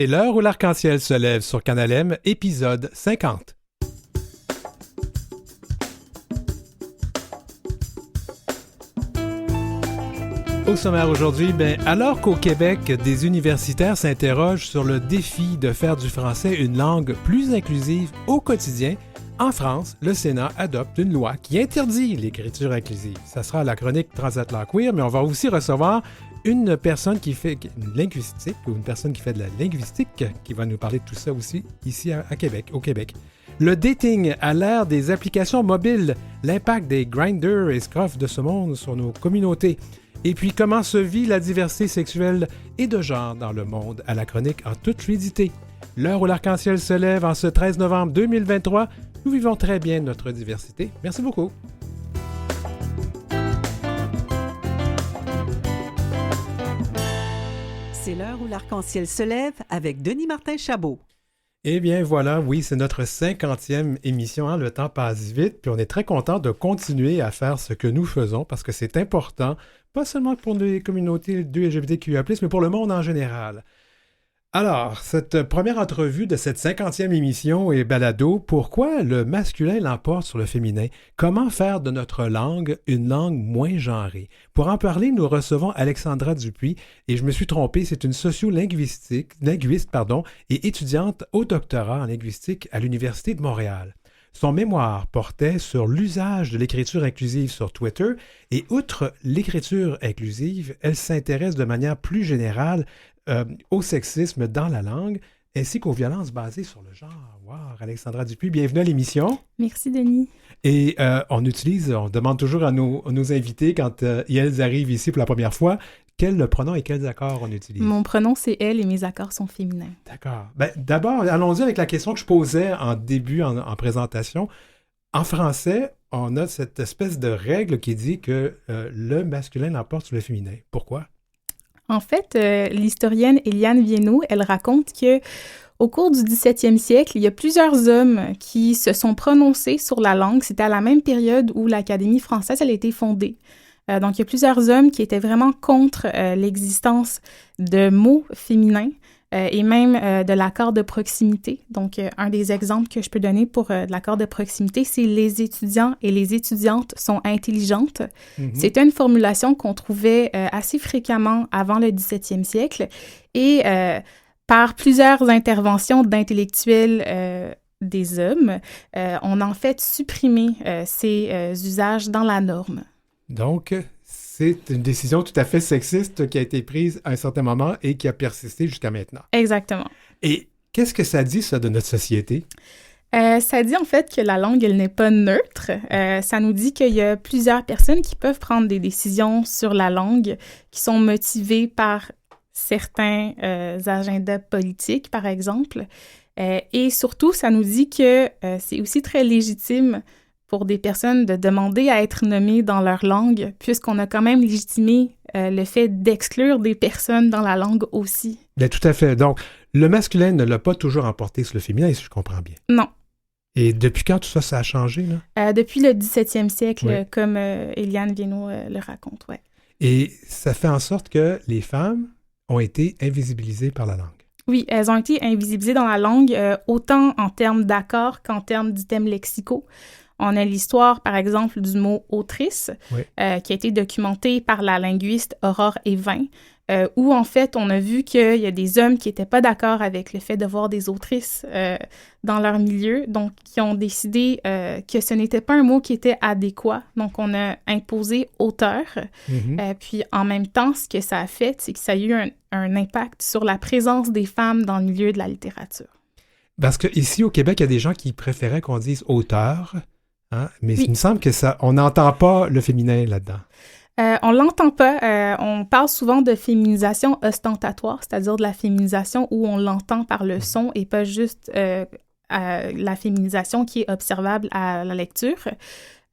C'est l'heure où l'arc-en-ciel se lève sur Canal M, épisode 50. Au sommaire aujourd'hui, alors qu'au Québec, des universitaires s'interrogent sur le défi de faire du français une langue plus inclusive au quotidien, en France, le Sénat adopte une loi qui interdit l'écriture inclusive. Ça sera la chronique Transatlantique Queer, mais on va aussi recevoir une personne qui fait une linguistique ou une personne qui fait de la linguistique qui va nous parler de tout ça aussi ici à Québec, au Québec. Le dating à l'ère des applications mobiles, l'impact des Grindr et Scruff de ce monde sur nos communautés. Et puis comment se vit la diversité sexuelle et de genre dans le monde à la chronique en toute fluidité. L'heure où l'arc-en-ciel se lève en ce 13 novembre 2023, nous vivons très bien notre diversité. Merci beaucoup. C'est l'heure où l'arc-en-ciel se lève avec Denis Martin-Chabot. Eh bien voilà, oui, c'est notre 50e émission, hein? Le temps passe vite, puis on est très content de continuer à faire ce que nous faisons parce que c'est important, pas seulement pour les communautés LGBTQIA+, mais pour le monde en général. Alors, cette première entrevue de cette 50e émission est balado. Pourquoi le masculin l'emporte sur le féminin? Comment faire de notre langue une langue moins genrée? Pour en parler, nous recevons Alexandra Dupuis, et je me suis trompé, c'est une linguiste, et étudiante au doctorat en linguistique à l'Université de Montréal. Son mémoire portait sur l'usage de l'écriture inclusive sur Twitter, et outre l'écriture inclusive, elle s'intéresse de manière plus générale au sexisme dans la langue, ainsi qu'aux violences basées sur le genre. Wow, Alexandra Dupuis, bienvenue à l'émission. Merci, Denis. Et on demande toujours à nos invités, quand ils arrivent ici pour la première fois, quel pronom et quels accords on utilise. Mon pronom, c'est elle et mes accords sont féminins. D'accord. D'abord, allons-y avec la question que je posais en début, en présentation. En français, on a cette espèce de règle qui dit que le masculin l'emporte sur le féminin. Pourquoi? En fait, l'historienne Éliane Viennot, elle raconte que au cours du 17e siècle, il y a plusieurs hommes qui se sont prononcés sur la langue. C'était à la même période où l'Académie française elle a été fondée. Donc, il y a plusieurs hommes qui étaient vraiment contre l'existence de mots féminins et même de l'accord de proximité. Donc, un des exemples que je peux donner pour l'accord de proximité, c'est « les étudiants et les étudiantes sont intelligentes ». C'était une formulation qu'on trouvait assez fréquemment avant le 17e siècle et par plusieurs interventions d'intellectuels des hommes, on a en fait supprimé ces usages dans la norme. Donc, c'est une décision tout à fait sexiste qui a été prise à un certain moment et qui a persisté jusqu'à maintenant. Exactement. Et qu'est-ce que ça dit, ça, de notre société? Ça dit en fait que la langue, elle n'est pas neutre. Ça nous dit qu'il y a plusieurs personnes qui peuvent prendre des décisions sur la langue qui sont motivées par certains agendas politiques, par exemple. Et surtout, ça nous dit que c'est aussi très légitime pour des personnes de demander à être nommées dans leur langue, puisqu'on a quand même légitimé le fait d'exclure des personnes dans la langue aussi. Bien, tout à fait. Donc, le masculin ne l'a pas toujours emporté sur le féminin, si je comprends bien. Non. Et depuis quand tout ça, ça a changé, là? Depuis le 17e siècle, oui. Comme Éliane Viennot le raconte, oui. Et ça fait en sorte que les femmes ont été invisibilisées par la langue. Oui, elles ont été invisibilisées dans la langue, autant en termes d'accords qu'en termes d'items lexicaux. On a l'histoire, par exemple, du mot « autrice oui. Qui a été documentée par la linguiste Aurore Evin, où, en fait, on a vu qu'il y a des hommes qui n'étaient pas d'accord avec le fait de voir des autrices dans leur milieu, donc qui ont décidé que ce n'était pas un mot qui était adéquat. Donc, on a imposé « auteur ». Puis, en même temps, ce que ça a fait, c'est que ça a eu un impact sur la présence des femmes dans le milieu de la littérature. Parce qu'ici, au Québec, il y a des gens qui préféraient qu'on dise « auteur ». Hein? Mais oui. Il me semble que on n'entend pas le féminin là-dedans. On l'entend pas. On parle souvent de féminisation ostentatoire, c'est-à-dire de la féminisation où on l'entend par le son et pas juste la féminisation qui est observable à la lecture.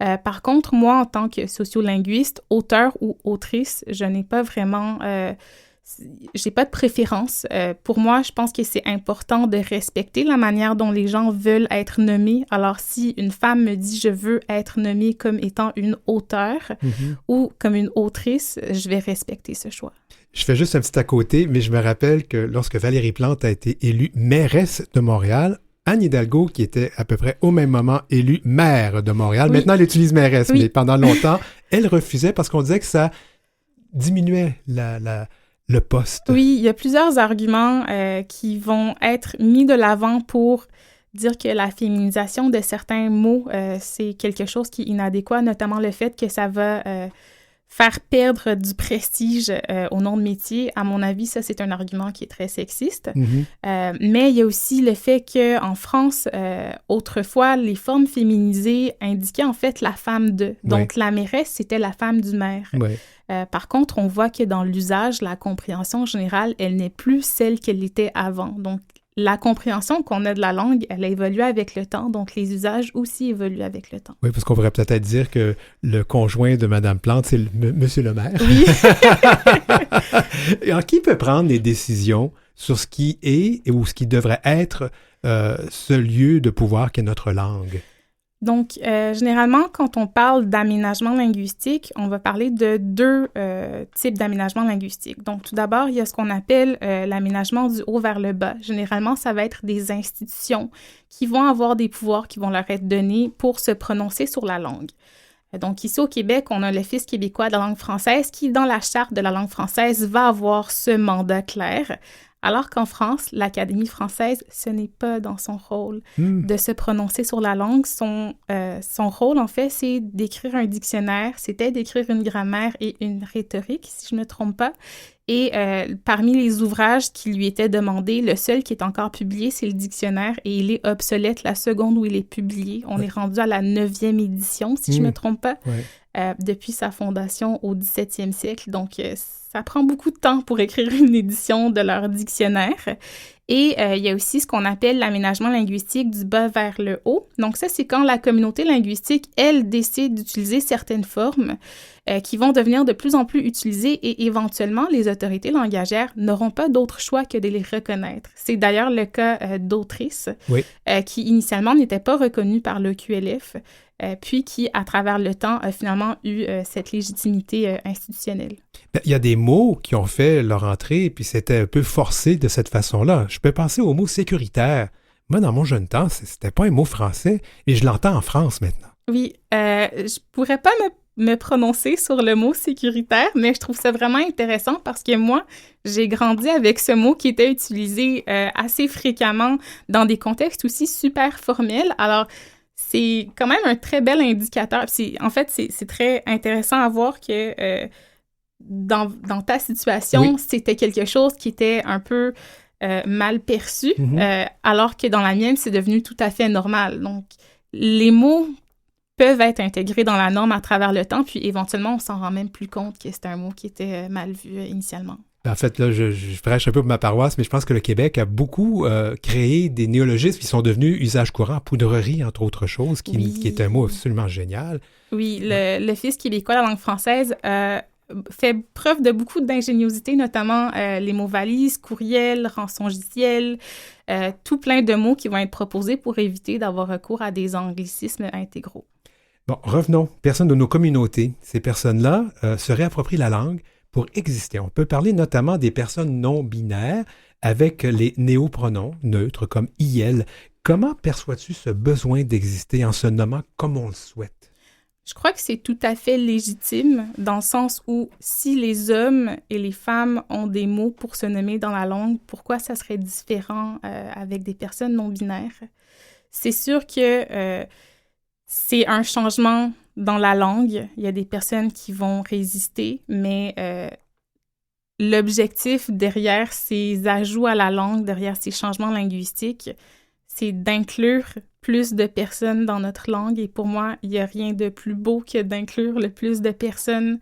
Par contre, moi, en tant que sociolinguiste, auteur ou autrice, je n'ai pas vraiment... j'ai pas de préférence. Pour moi, je pense que c'est important de respecter la manière dont les gens veulent être nommés. Alors, si une femme me dit « je veux être nommée comme étant une auteure ou comme une autrice », je vais respecter ce choix. Je fais juste un petit à côté, mais je me rappelle que lorsque Valérie Plante a été élue mairesse de Montréal, Anne Hidalgo, qui était à peu près au même moment élue maire de Montréal, Oui. maintenant elle utilise mairesse, Oui. mais pendant longtemps, elle refusait parce qu'on disait que ça diminuait le poste. Oui, il y a plusieurs arguments qui vont être mis de l'avant pour dire que la féminisation de certains mots, c'est quelque chose qui est inadéquat, notamment le fait que ça va faire perdre du prestige au nom de métier. À mon avis, ça, c'est un argument qui est très sexiste. Mais il y a aussi le fait qu'en France, autrefois, les formes féminisées indiquaient en fait la femme de. Donc, la mairesse, c'était la femme du maire. Oui. Par contre, on voit que dans l'usage, la compréhension générale, elle n'est plus celle qu'elle était avant. Donc, la compréhension qu'on a de la langue, elle a évolué avec le temps, donc les usages aussi évoluent avec le temps. Oui, parce qu'on pourrait peut-être dire que le conjoint de Mme Plante, c'est Monsieur le maire. Oui. Alors, qui peut prendre les décisions sur ce qui est ou ce qui devrait être ce lieu de pouvoir qu'est notre langue? Donc, généralement, quand on parle d'aménagement linguistique, on va parler de deux types d'aménagement linguistique. Donc, tout d'abord, il y a ce qu'on appelle l'aménagement du haut vers le bas. Généralement, ça va être des institutions qui vont avoir des pouvoirs qui vont leur être donnés pour se prononcer sur la langue. Donc, ici au Québec, on a l'Office québécois de la langue française qui, dans la charte de la langue française, va avoir ce mandat clair. Alors qu'en France, l'Académie française, ce n'est pas dans son rôle de se prononcer sur la langue. Son rôle, en fait, c'est d'écrire un dictionnaire, c'était d'écrire une grammaire et une rhétorique, si je ne me trompe pas. Et parmi les ouvrages qui lui étaient demandés, le seul qui est encore publié, c'est le dictionnaire et il est obsolète la seconde où il est publié. On est rendu à la 9e édition, si je ne me trompe pas, depuis sa fondation au 17e siècle. Donc, ça prend beaucoup de temps pour écrire une édition de leur dictionnaire. Et il y a aussi ce qu'on appelle l'aménagement linguistique du bas vers le haut. Donc ça, c'est quand la communauté linguistique, elle, décide d'utiliser certaines formes qui vont devenir de plus en plus utilisées et éventuellement, les autorités langagières n'auront pas d'autre choix que de les reconnaître. C'est d'ailleurs le cas d'Autrice, qui initialement n'était pas reconnue par le QLF, puis qui, à travers le temps, a finalement eu cette légitimité institutionnelle. Il y a des mots qui ont fait leur entrée, et puis c'était un peu forcé de cette façon-là. Je peux penser au mot sécuritaire. Moi, dans mon jeune temps, c'était pas un mot français, et je l'entends en France maintenant. Oui, je pourrais pas me prononcer sur le mot sécuritaire, mais je trouve ça vraiment intéressant parce que moi, j'ai grandi avec ce mot qui était utilisé assez fréquemment dans des contextes aussi super formels. Alors, c'est quand même un très bel indicateur. En fait, c'est très intéressant à voir que dans ta situation, c'était quelque chose qui était un peu mal perçu, alors que dans la mienne, c'est devenu tout à fait normal. Donc, les mots peuvent être intégrés dans la norme à travers le temps, puis éventuellement, on s'en rend même plus compte que c'était un mot qui était mal vu initialement. En fait, là, je prêche un peu pour ma paroisse, mais je pense que le Québec a beaucoup créé des néologismes qui sont devenus usage courant, poudrerie, entre autres choses, qui est un mot absolument génial. Oui, l'Office québécois de la langue française fait preuve de beaucoup d'ingéniosité, notamment les mots valises, courriel, rançongiciel, tout plein de mots qui vont être proposés pour éviter d'avoir recours à des anglicismes intégraux. Bon, revenons. Personnes de nos communautés, ces personnes-là se réapproprient la langue pour exister. On peut parler notamment des personnes non binaires avec les néopronoms neutres comme « il ». Comment perçois-tu ce besoin d'exister en se nommant comme on le souhaite? Je crois que c'est tout à fait légitime dans le sens où si les hommes et les femmes ont des mots pour se nommer dans la langue, pourquoi ça serait différent avec des personnes non binaires? C'est sûr que c'est un changement dans la langue. Il y a des personnes qui vont résister, mais l'objectif derrière ces ajouts à la langue, derrière ces changements linguistiques, c'est d'inclure plus de personnes dans notre langue. Et pour moi, il n'y a rien de plus beau que d'inclure le plus de personnes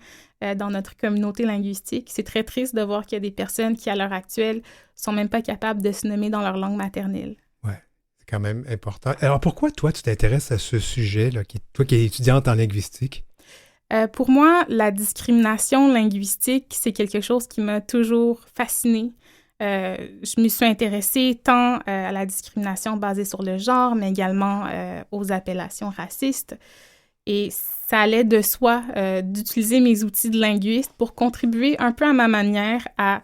dans notre communauté linguistique. C'est très triste de voir qu'il y a des personnes qui, à l'heure actuelle, sont même pas capables de se nommer dans leur langue maternelle. Ouais, c'est quand même important. Alors, pourquoi, toi, tu t'intéresses à ce sujet-là, toi qui es étudiante en linguistique? Pour moi, la discrimination linguistique, c'est quelque chose qui m'a toujours fascinée. Je me suis intéressée tant à la discrimination basée sur le genre, mais également aux appellations racistes. Et ça allait de soi d'utiliser mes outils de linguiste pour contribuer un peu à ma manière à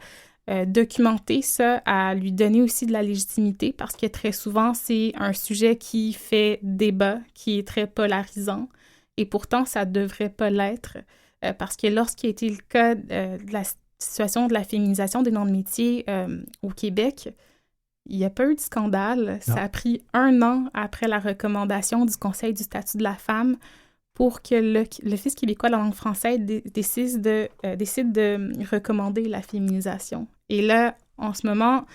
documenter ça, à lui donner aussi de la légitimité, parce que très souvent, c'est un sujet qui fait débat, qui est très polarisant, et pourtant, ça ne devrait pas l'être, parce que lorsqu'il a été le cas de la situation de la féminisation des noms de métiers au Québec, il n'y a pas eu de scandale. Non. Ça a pris 1 an après la recommandation du Conseil du statut de la femme pour que l'Office québécois de la langue française décide de recommander la féminisation. Et là, en ce moment,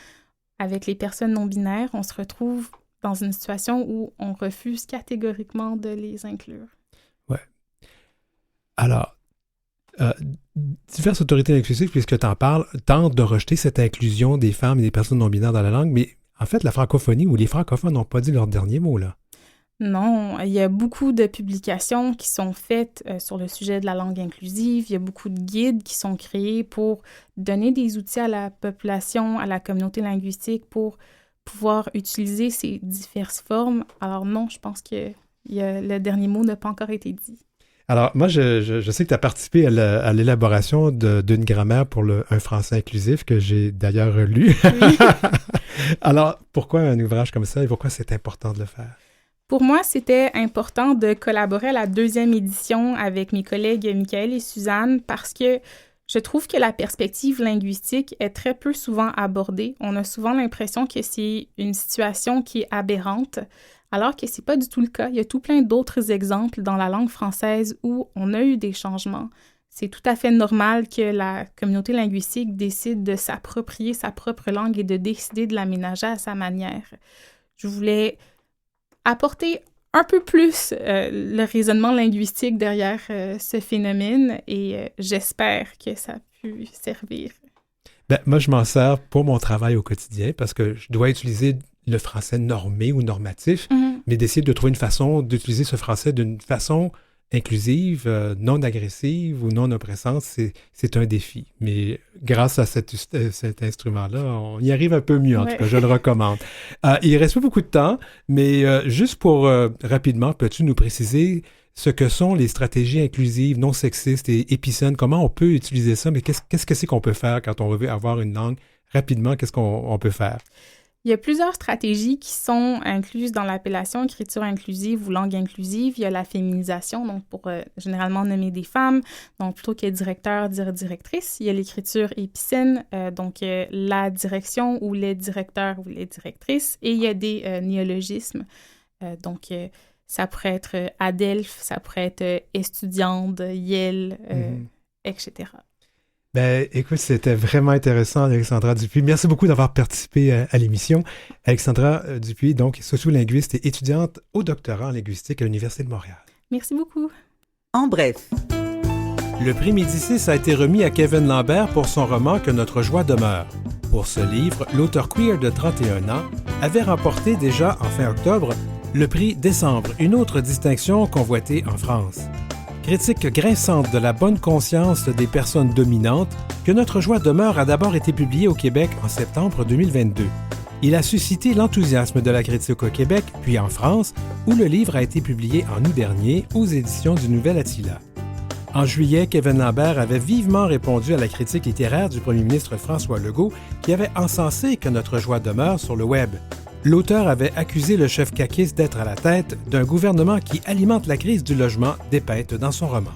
avec les personnes non-binaires, on se retrouve dans une situation où on refuse catégoriquement de les inclure. Ouais. Alors, diverses autorités linguistiques, puisque tu en parles, tentent de rejeter cette inclusion des femmes et des personnes non-binaires dans la langue, mais en fait, la francophonie ou les francophones n'ont pas dit leur dernier mot, là. Non, il y a beaucoup de publications qui sont faites sur le sujet de la langue inclusive. Il y a beaucoup de guides qui sont créés pour donner des outils à la population, à la communauté linguistique pour pouvoir utiliser ces diverses formes. Alors non, je pense que le dernier mot n'a pas encore été dit. Alors, moi, je sais que tu as participé à l'élaboration d'une grammaire pour un français inclusif que j'ai d'ailleurs lu. Oui. Alors, pourquoi un ouvrage comme ça et pourquoi c'est important de le faire? Pour moi, c'était important de collaborer à la 2e édition avec mes collègues Michael et Suzanne parce que je trouve que la perspective linguistique est très peu souvent abordée. On a souvent l'impression que c'est une situation qui est aberrante, alors que c'est pas du tout le cas. Il y a tout plein d'autres exemples dans la langue française où on a eu des changements. C'est tout à fait normal que la communauté linguistique décide de s'approprier sa propre langue et de décider de l'aménager à sa manière. Je voulais apporter un peu plus le raisonnement linguistique derrière ce phénomène et j'espère que ça a pu servir. Ben, moi, je m'en sers pour mon travail au quotidien parce que je dois utiliser le français normé ou normatif, mais d'essayer de trouver une façon d'utiliser ce français d'une façon inclusive, non agressive ou non oppressante, c'est un défi. Mais grâce à cet instrument-là, on y arrive un peu mieux, en tout cas, je le recommande. Il ne reste pas beaucoup de temps, mais juste pour rapidement, peux-tu nous préciser ce que sont les stratégies inclusives, non sexistes et épicènes? Comment on peut utiliser ça? Mais qu'est-ce que c'est qu'on peut faire quand on veut avoir une langue? Rapidement, qu'est-ce qu'on peut faire? Il y a plusieurs stratégies qui sont incluses dans l'appellation écriture inclusive ou langue inclusive. Il y a la féminisation, donc pour généralement nommer des femmes, donc plutôt que directeur, dire directrice. Il y a l'écriture épicène, donc la direction ou les directeurs ou les directrices. Et il y a des néologismes, donc ça pourrait être adelphes, ça pourrait être estudiante, yel, etc. Ben, écoute, c'était vraiment intéressant, Alexandra Dupuis. Merci beaucoup d'avoir participé à l'émission. Alexandra Dupuis, donc sociolinguiste et étudiante au doctorat en linguistique à l'Université de Montréal. Merci beaucoup. En bref. Le prix Médicis a été remis à Kevin Lambert pour son roman Que notre joie demeure. Pour ce livre, l'auteur queer de 31 ans avait remporté déjà en fin octobre le prix Décembre, une autre distinction convoitée en France. Critique grinçante de la bonne conscience des personnes dominantes, Que notre joie demeure a d'abord été publié au Québec en septembre 2022. Il a suscité l'enthousiasme de la critique au Québec, puis en France, où le livre a été publié en août dernier aux éditions du Nouvel Attila. En juillet, Kevin Lambert avait vivement répondu à la critique littéraire du premier ministre François Legault, qui avait encensé Que notre joie demeure sur le web. L'auteur avait accusé le chef caquiste d'être à la tête d'un gouvernement qui alimente la crise du logement dépeinte dans son roman.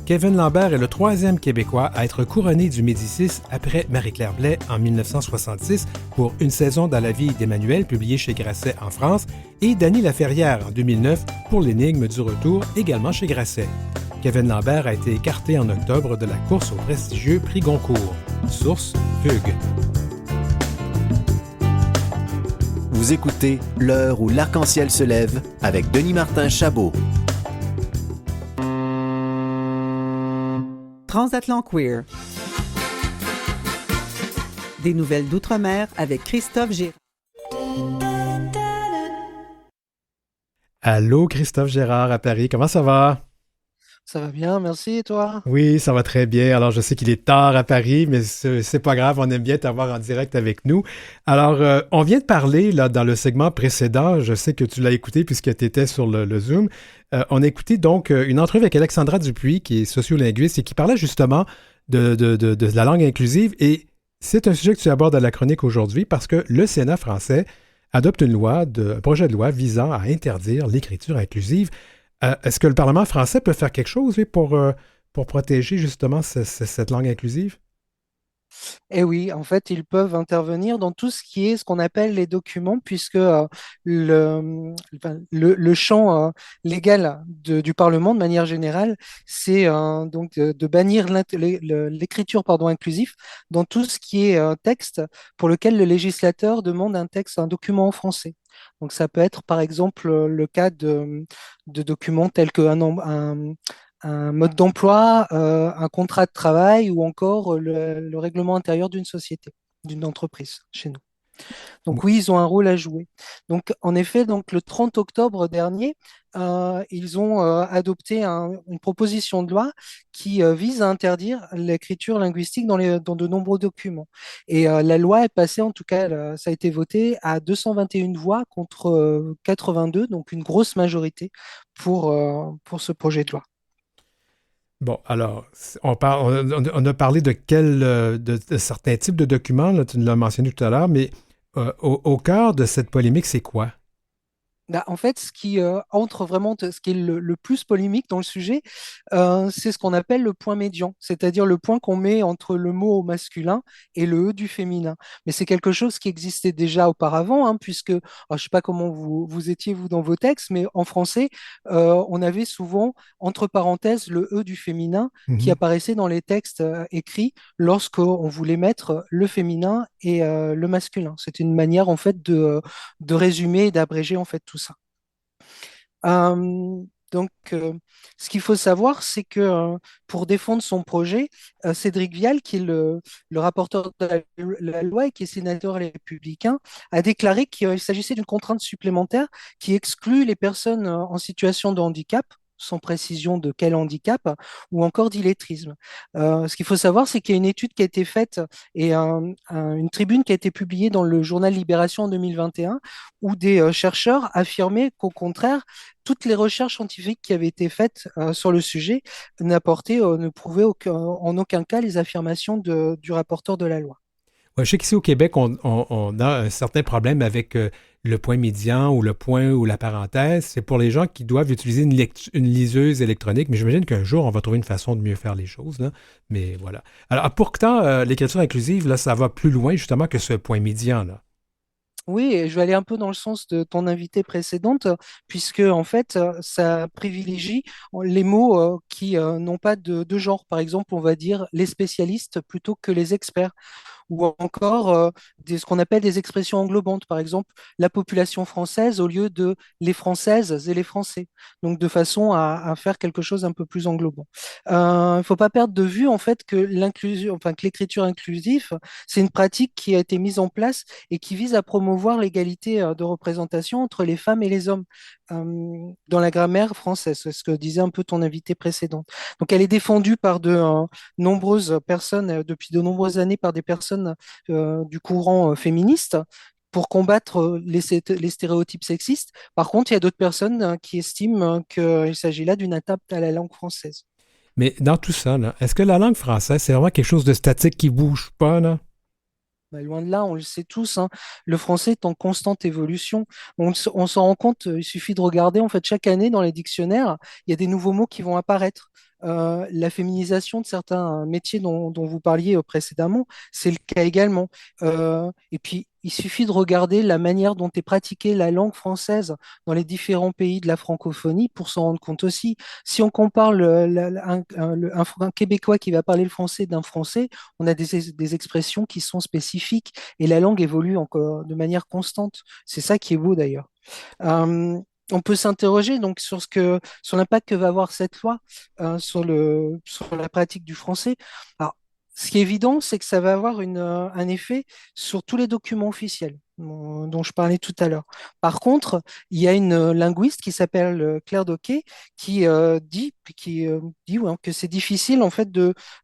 Kevin Lambert est le 3e Québécois à être couronné du Médicis après Marie-Claire Blais en 1966 pour Une saison dans la vie d'Emmanuel, publié chez Grasset en France, et Dany Laferrière en 2009 pour L'énigme du retour, également chez Grasset. Kevin Lambert a été écarté en octobre de la course au prestigieux prix Goncourt. Source, Fugue. Vous écoutez L'heure où l'arc-en-ciel se lève avec Denis Martin Chabot. Transatlant Queer. Des nouvelles d'outre-mer avec Christophe Gérard. Allô, Christophe Gérard à Paris, comment ça va? Ça va bien, merci, et toi? Oui, ça va très bien. Alors, je sais qu'il est tard à Paris, mais c'est pas grave, on aime bien t'avoir en direct avec nous. Alors, on vient de parler là dans le segment précédent, je sais que tu l'as écouté puisque tu étais sur le Zoom. On a écouté donc une entrevue avec Alexandra Dupuis, qui est sociolinguiste et qui parlait justement de la langue inclusive. Et c'est un sujet que tu abordes à la chronique aujourd'hui parce que le Sénat français adopte un projet de loi visant à interdire l'écriture inclusive. Est-ce que le Parlement français peut faire quelque chose lui, pour protéger justement cette langue inclusive? Eh oui, en fait, ils peuvent intervenir dans tout ce qui est ce qu'on appelle les documents, puisque le champ légal du Parlement, de manière générale, c'est donc de bannir l'écriture inclusive dans tout ce qui est texte pour lequel le législateur demande un texte, un document en français. Donc ça peut être par exemple le cas de documents tels qu'un un mode d'emploi, un contrat de travail ou encore le règlement intérieur d'une société, d'une entreprise chez nous. Donc oui, ils ont un rôle à jouer. Donc en effet, donc le 30 octobre dernier, ils ont adopté une proposition de loi qui vise à interdire l'écriture linguistique dans de nombreux documents. Et la loi est passée, en tout cas, ça a été voté à 221 voix contre 82, donc une grosse majorité pour ce projet de loi. Bon, alors, on a parlé de certains types de documents, là, tu l'as mentionné tout à l'heure, mais au cœur de cette polémique, c'est quoi? Bah, en fait, ce qui entre vraiment, ce qui est le plus polémique dans le sujet, c'est ce qu'on appelle le point médian, c'est-à-dire le point qu'on met entre le mot au masculin et le E du féminin. Mais c'est quelque chose qui existait déjà auparavant, hein, puisque, alors, je ne sais pas comment vous étiez, vous, dans vos textes, mais en français, on avait souvent, entre parenthèses, le E du féminin qui Mhm. apparaissait dans les textes écrits lorsqu'on voulait mettre le féminin et le masculin. C'était une manière, en fait, de résumer et d'abréger en fait tout ça. Donc, ce qu'il faut savoir, c'est que pour défendre son projet, Cédric Vial, qui est le rapporteur de la loi et qui est sénateur républicain, a déclaré qu'il s'agissait d'une contrainte supplémentaire qui exclut les personnes en situation de handicap, sans précision de quel handicap, ou encore d'illettrisme. Ce qu'il faut savoir, c'est qu'il y a une étude qui a été faite et une tribune qui a été publiée dans le journal Libération en 2021, où des chercheurs affirmaient qu'au contraire, toutes les recherches scientifiques qui avaient été faites sur le sujet ne prouvaient en aucun cas les affirmations du rapporteur de la loi. Ouais, je sais qu'ici au Québec, on a un certain problème avec le point médian ou le point ou la parenthèse. C'est pour les gens qui doivent utiliser une liseuse électronique, mais j'imagine qu'un jour, on va trouver une façon de mieux faire les choses, là. Mais voilà. Alors, pourtant, l'écriture inclusive, là, ça va plus loin justement que ce point médian, là. Oui, et je vais aller un peu dans le sens de ton invitée précédente, puisque en fait, ça privilégie les mots qui n'ont pas de genre. Par exemple, on va dire les spécialistes plutôt que les experts, ou encore ce qu'on appelle des expressions englobantes, par exemple la population française au lieu de les françaises et les français, donc de façon à faire quelque chose un peu plus englobant. Il ne faut pas perdre de vue en fait que l'inclusion, enfin que l'écriture inclusive, c'est une pratique qui a été mise en place et qui vise à promouvoir l'égalité de représentation entre les femmes et les hommes dans la grammaire française, c'est ce que disait un peu ton invité précédente. Donc elle est défendue par de nombreuses personnes, depuis de nombreuses années, par des personnes du courant féministe pour combattre les stéréotypes sexistes. Par contre, il y a d'autres personnes qui estiment qu'il s'agit là d'une atteinte à la langue française. Mais dans tout ça, là, est-ce que la langue française, c'est vraiment quelque chose de statique qui bouge pas, là? Bah, loin de là, on le sait tous, hein, le français est en constante évolution. On s'en rend compte, il suffit de regarder, en fait, chaque année dans les dictionnaires, il y a des nouveaux mots qui vont apparaître. La féminisation de certains métiers dont vous parliez précédemment, c'est le cas également. Et puis, il suffit de regarder la manière dont est pratiquée la langue française dans les différents pays de la francophonie pour s'en rendre compte aussi. Si on compare un Québécois qui va parler le français d'un Français, on a des expressions qui sont spécifiques et la langue évolue encore de manière constante. C'est ça qui est beau d'ailleurs. Euh, on peut s'interroger donc sur l'impact que va avoir cette loi sur la pratique du français. Alors, ce qui est évident, c'est que ça va avoir un effet sur tous les documents officiels. dont je parlais tout à l'heure. Par contre, il y a une linguiste qui s'appelle Claire Doquet qui dit ouais, que c'est difficile en fait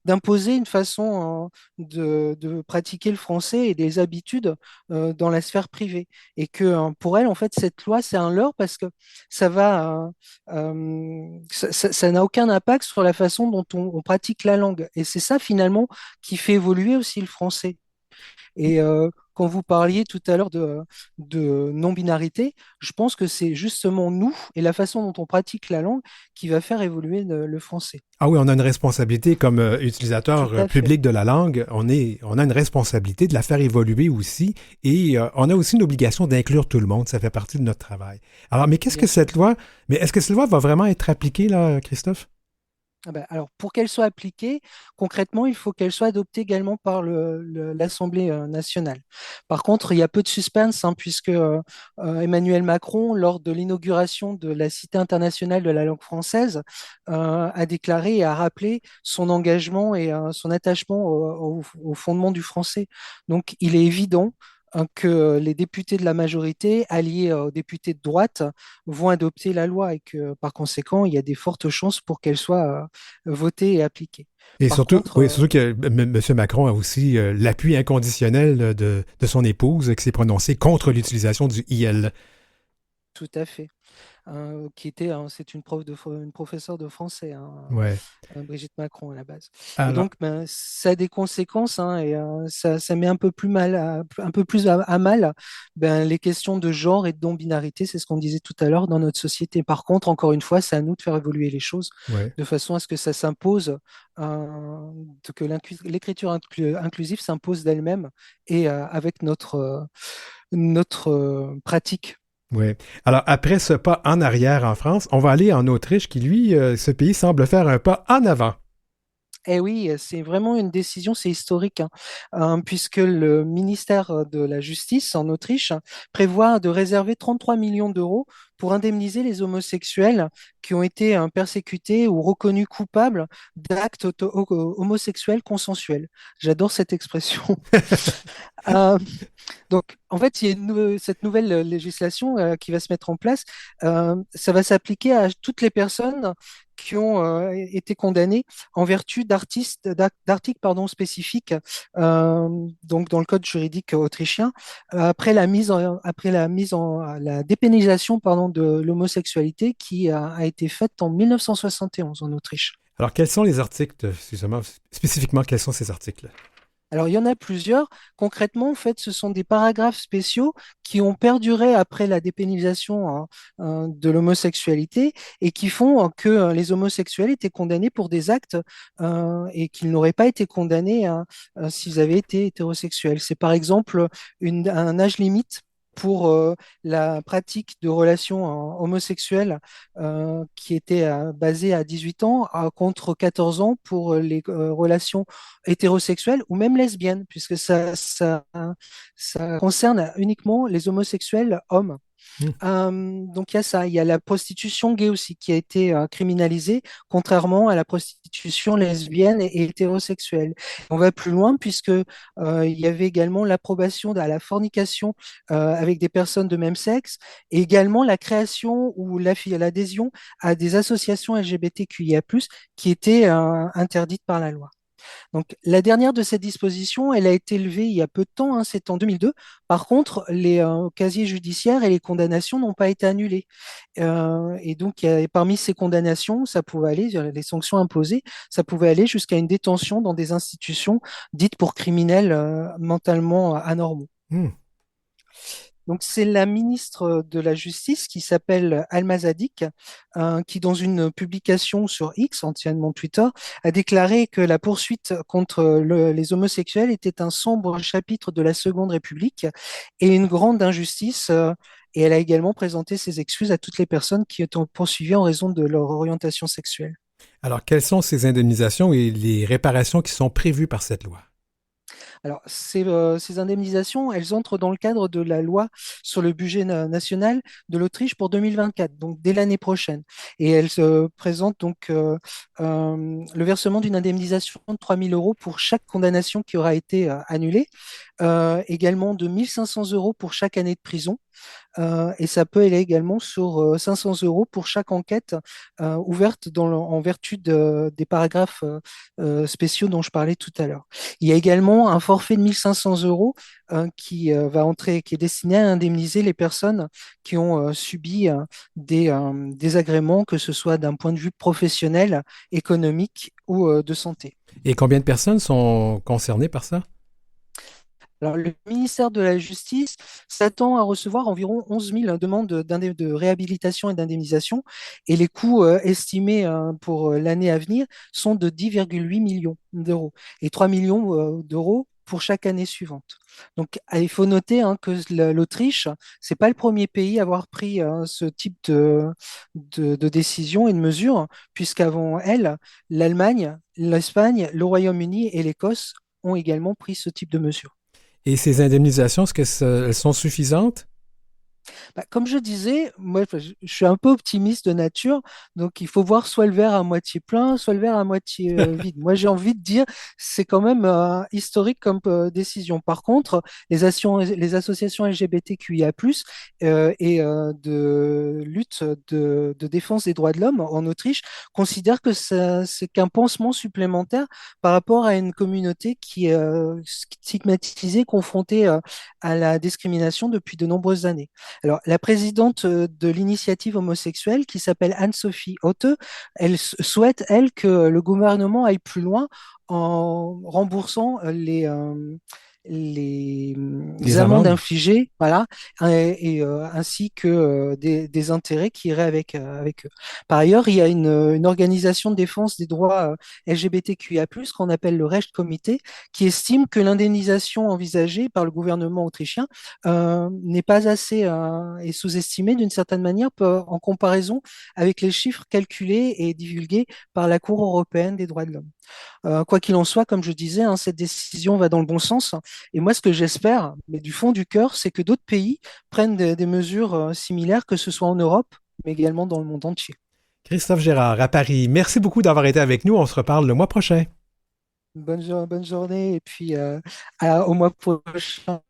d'imposer une façon de pratiquer le français et des habitudes dans la sphère privée. Et que pour elle, en fait, cette loi, c'est un leurre parce que ça n'a aucun impact sur la façon dont on pratique la langue. Et c'est ça finalement qui fait évoluer aussi le français. Et quand vous parliez tout à l'heure de non-binarité, je pense que c'est justement nous et la façon dont on pratique la langue qui va faire évoluer le français. Ah oui, on a une responsabilité comme Tout utilisateur à fait. public de la langue. On a une responsabilité de la faire évoluer aussi. Et on a aussi une obligation d'inclure tout le monde. Ça fait partie de notre travail. Alors, mais qu'est-ce Bien que sûr. cette loi... Mais est-ce que cette loi va vraiment être appliquée, là, Christophe? Ah ben, alors, pour qu'elle soit appliquée, concrètement, il faut qu'elle soit adoptée également par l'Assemblée nationale. Par contre, il y a peu de suspense, hein, puisque Emmanuel Macron, lors de l'inauguration de la Cité internationale de la langue française, a déclaré et a rappelé son engagement et son attachement au fondement du français. Donc, il est évident que les députés de la majorité, alliés aux députés de droite, vont adopter la loi et que par conséquent, il y a des fortes chances pour qu'elle soit votée et appliquée. Et Par surtout, contre, oui, surtout que M. Macron a aussi l'appui inconditionnel de son épouse qui s'est prononcée contre l'utilisation du IL. tout à fait. C'est une une professeure de français, hein, Ouais. Brigitte Macron à la base. Et Alors, donc, ben, ça a des conséquences, hein, et ça met un peu plus un peu plus à mal ben, les questions de genre et de non-binarité, c'est ce qu'on disait tout à l'heure dans notre société. Par contre, encore une fois, c'est à nous de faire évoluer les choses ouais. de façon à ce que ça s'impose, que l'écriture inclusive s'impose d'elle-même et avec notre pratique. Oui. Alors, après ce pas en arrière en France, on va aller en Autriche, qui, lui, ce pays semble faire un pas en avant. Eh oui, c'est vraiment une décision, c'est historique, hein, puisque le ministère de la Justice en Autriche prévoit de réserver 33 millions d'euros pour indemniser les homosexuels qui ont été persécutés ou reconnus coupables d'actes homosexuels consensuels. J'adore cette expression. Euh, donc, en fait, il y a cette nouvelle législation qui va se mettre en place. Ça va s'appliquer à toutes les personnes qui ont été condamnées en vertu d'articles pardon, spécifiques donc dans le code juridique autrichien la dépénalisation pardon, de l'homosexualité qui a été faite en 1971 en Autriche. Alors, quels sont les articles, excusez-moi, spécifiquement, quels sont ces articles? Alors, il y en a plusieurs. Concrètement, en fait, ce sont des paragraphes spéciaux qui ont perduré après la dépénalisation de l'homosexualité et qui font que les homosexuels étaient condamnés pour des actes et qu'ils n'auraient pas été condamnés s'ils avaient été hétérosexuels. C'est par exemple un âge limite pour la pratique de relations homosexuelles qui était basée à 18 ans contre 14 ans pour les relations hétérosexuelles ou même lesbiennes, puisque ça concerne uniquement les homosexuels hommes. Hmm. Donc il y a ça, il y a la prostitution gay aussi qui a été criminalisée, contrairement à la prostitution lesbienne et hétérosexuelle. On va plus loin puisque il y avait également l'approbation de la fornication avec des personnes de même sexe et également la création ou l'adhésion à des associations LGBTQIA+, qui étaient interdites par la loi. Donc, la dernière de ces dispositions, elle a été levée il y a peu de temps, hein, c'est en 2002. Par contre, les casiers judiciaires et les condamnations n'ont pas été annulées. Et donc, parmi ces condamnations, ça pouvait aller, les sanctions imposées, ça pouvait aller jusqu'à une détention dans des institutions dites pour criminels mentalement anormaux. Hmm. Donc, c'est la ministre de la Justice qui s'appelle Alma Zadig, qui, dans une publication sur X, anciennement Twitter, a déclaré que la poursuite contre les homosexuels était un sombre chapitre de la Seconde République et une grande injustice. Et elle a également présenté ses excuses à toutes les personnes qui étaient poursuivies en raison de leur orientation sexuelle. Alors, quelles sont ces indemnisations et les réparations qui sont prévues par cette loi? Alors, ces indemnisations, elles entrent dans le cadre de la loi sur le budget national de l'Autriche pour 2024, donc dès l'année prochaine. Et elles se présentent donc le versement d'une indemnisation de 3 000 euros pour chaque condamnation qui aura été annulée, également de 1 500 euros pour chaque année de prison. Et ça peut aller également sur 500 euros pour chaque enquête ouverte en vertu des paragraphes spéciaux dont je parlais tout à l'heure. Il y a également un forfait de 1 500 euros qui est destiné à indemniser les personnes qui ont subi des désagréments, que ce soit d'un point de vue professionnel, économique ou de santé. Et combien de personnes sont concernées par ça? Alors, le ministère de la Justice s'attend à recevoir environ 11 000 demandes de réhabilitation et d'indemnisation, et les coûts estimés pour l'année à venir sont de 10,8 millions d'euros et 3 millions d'euros pour chaque année suivante. Donc, il faut noter que l'Autriche, c'est pas le premier pays à avoir pris ce type de décision et de mesure, puisqu'avant elle, l'Allemagne, l'Espagne, le Royaume-Uni et l'Écosse ont également pris ce type de mesure. Et ces indemnisations, elles sont suffisantes? Comme je disais, moi, je suis un peu optimiste de nature, donc il faut voir soit le verre à moitié plein, soit le verre à moitié vide. Moi, j'ai envie de dire, c'est quand même historique comme décision. Par contre, les associations LGBTQIA+, et de lutte de défense des droits de l'homme en Autriche considèrent que c'est qu'un pansement supplémentaire par rapport à une communauté qui est stigmatisée, confrontée à la discrimination depuis de nombreuses années. Alors, la présidente de l'initiative homosexuelle, qui s'appelle Anne-Sophie Otte, elle souhaite, elle, que le gouvernement aille plus loin en remboursant les Les amendes amendes? infligées, voilà, ainsi que des intérêts qui iraient avec eux. Par ailleurs, il y a une organisation de défense des droits LGBTQIA+, qu'on appelle le Recht Comité, qui estime que l'indemnisation envisagée par le gouvernement autrichien n'est pas assez et sous-estimée d'une certaine manière en comparaison avec les chiffres calculés et divulgués par la Cour européenne des droits de l'homme. Quoi qu'il en soit, comme je disais, cette décision va dans le bon sens. Et moi, ce que j'espère, mais du fond du cœur, c'est que d'autres pays prennent des mesures similaires, que ce soit en Europe, mais également dans le monde entier. Christophe Gérard, à Paris, merci beaucoup d'avoir été avec nous. On se reparle le mois prochain. Bonne journée et puis au mois prochain.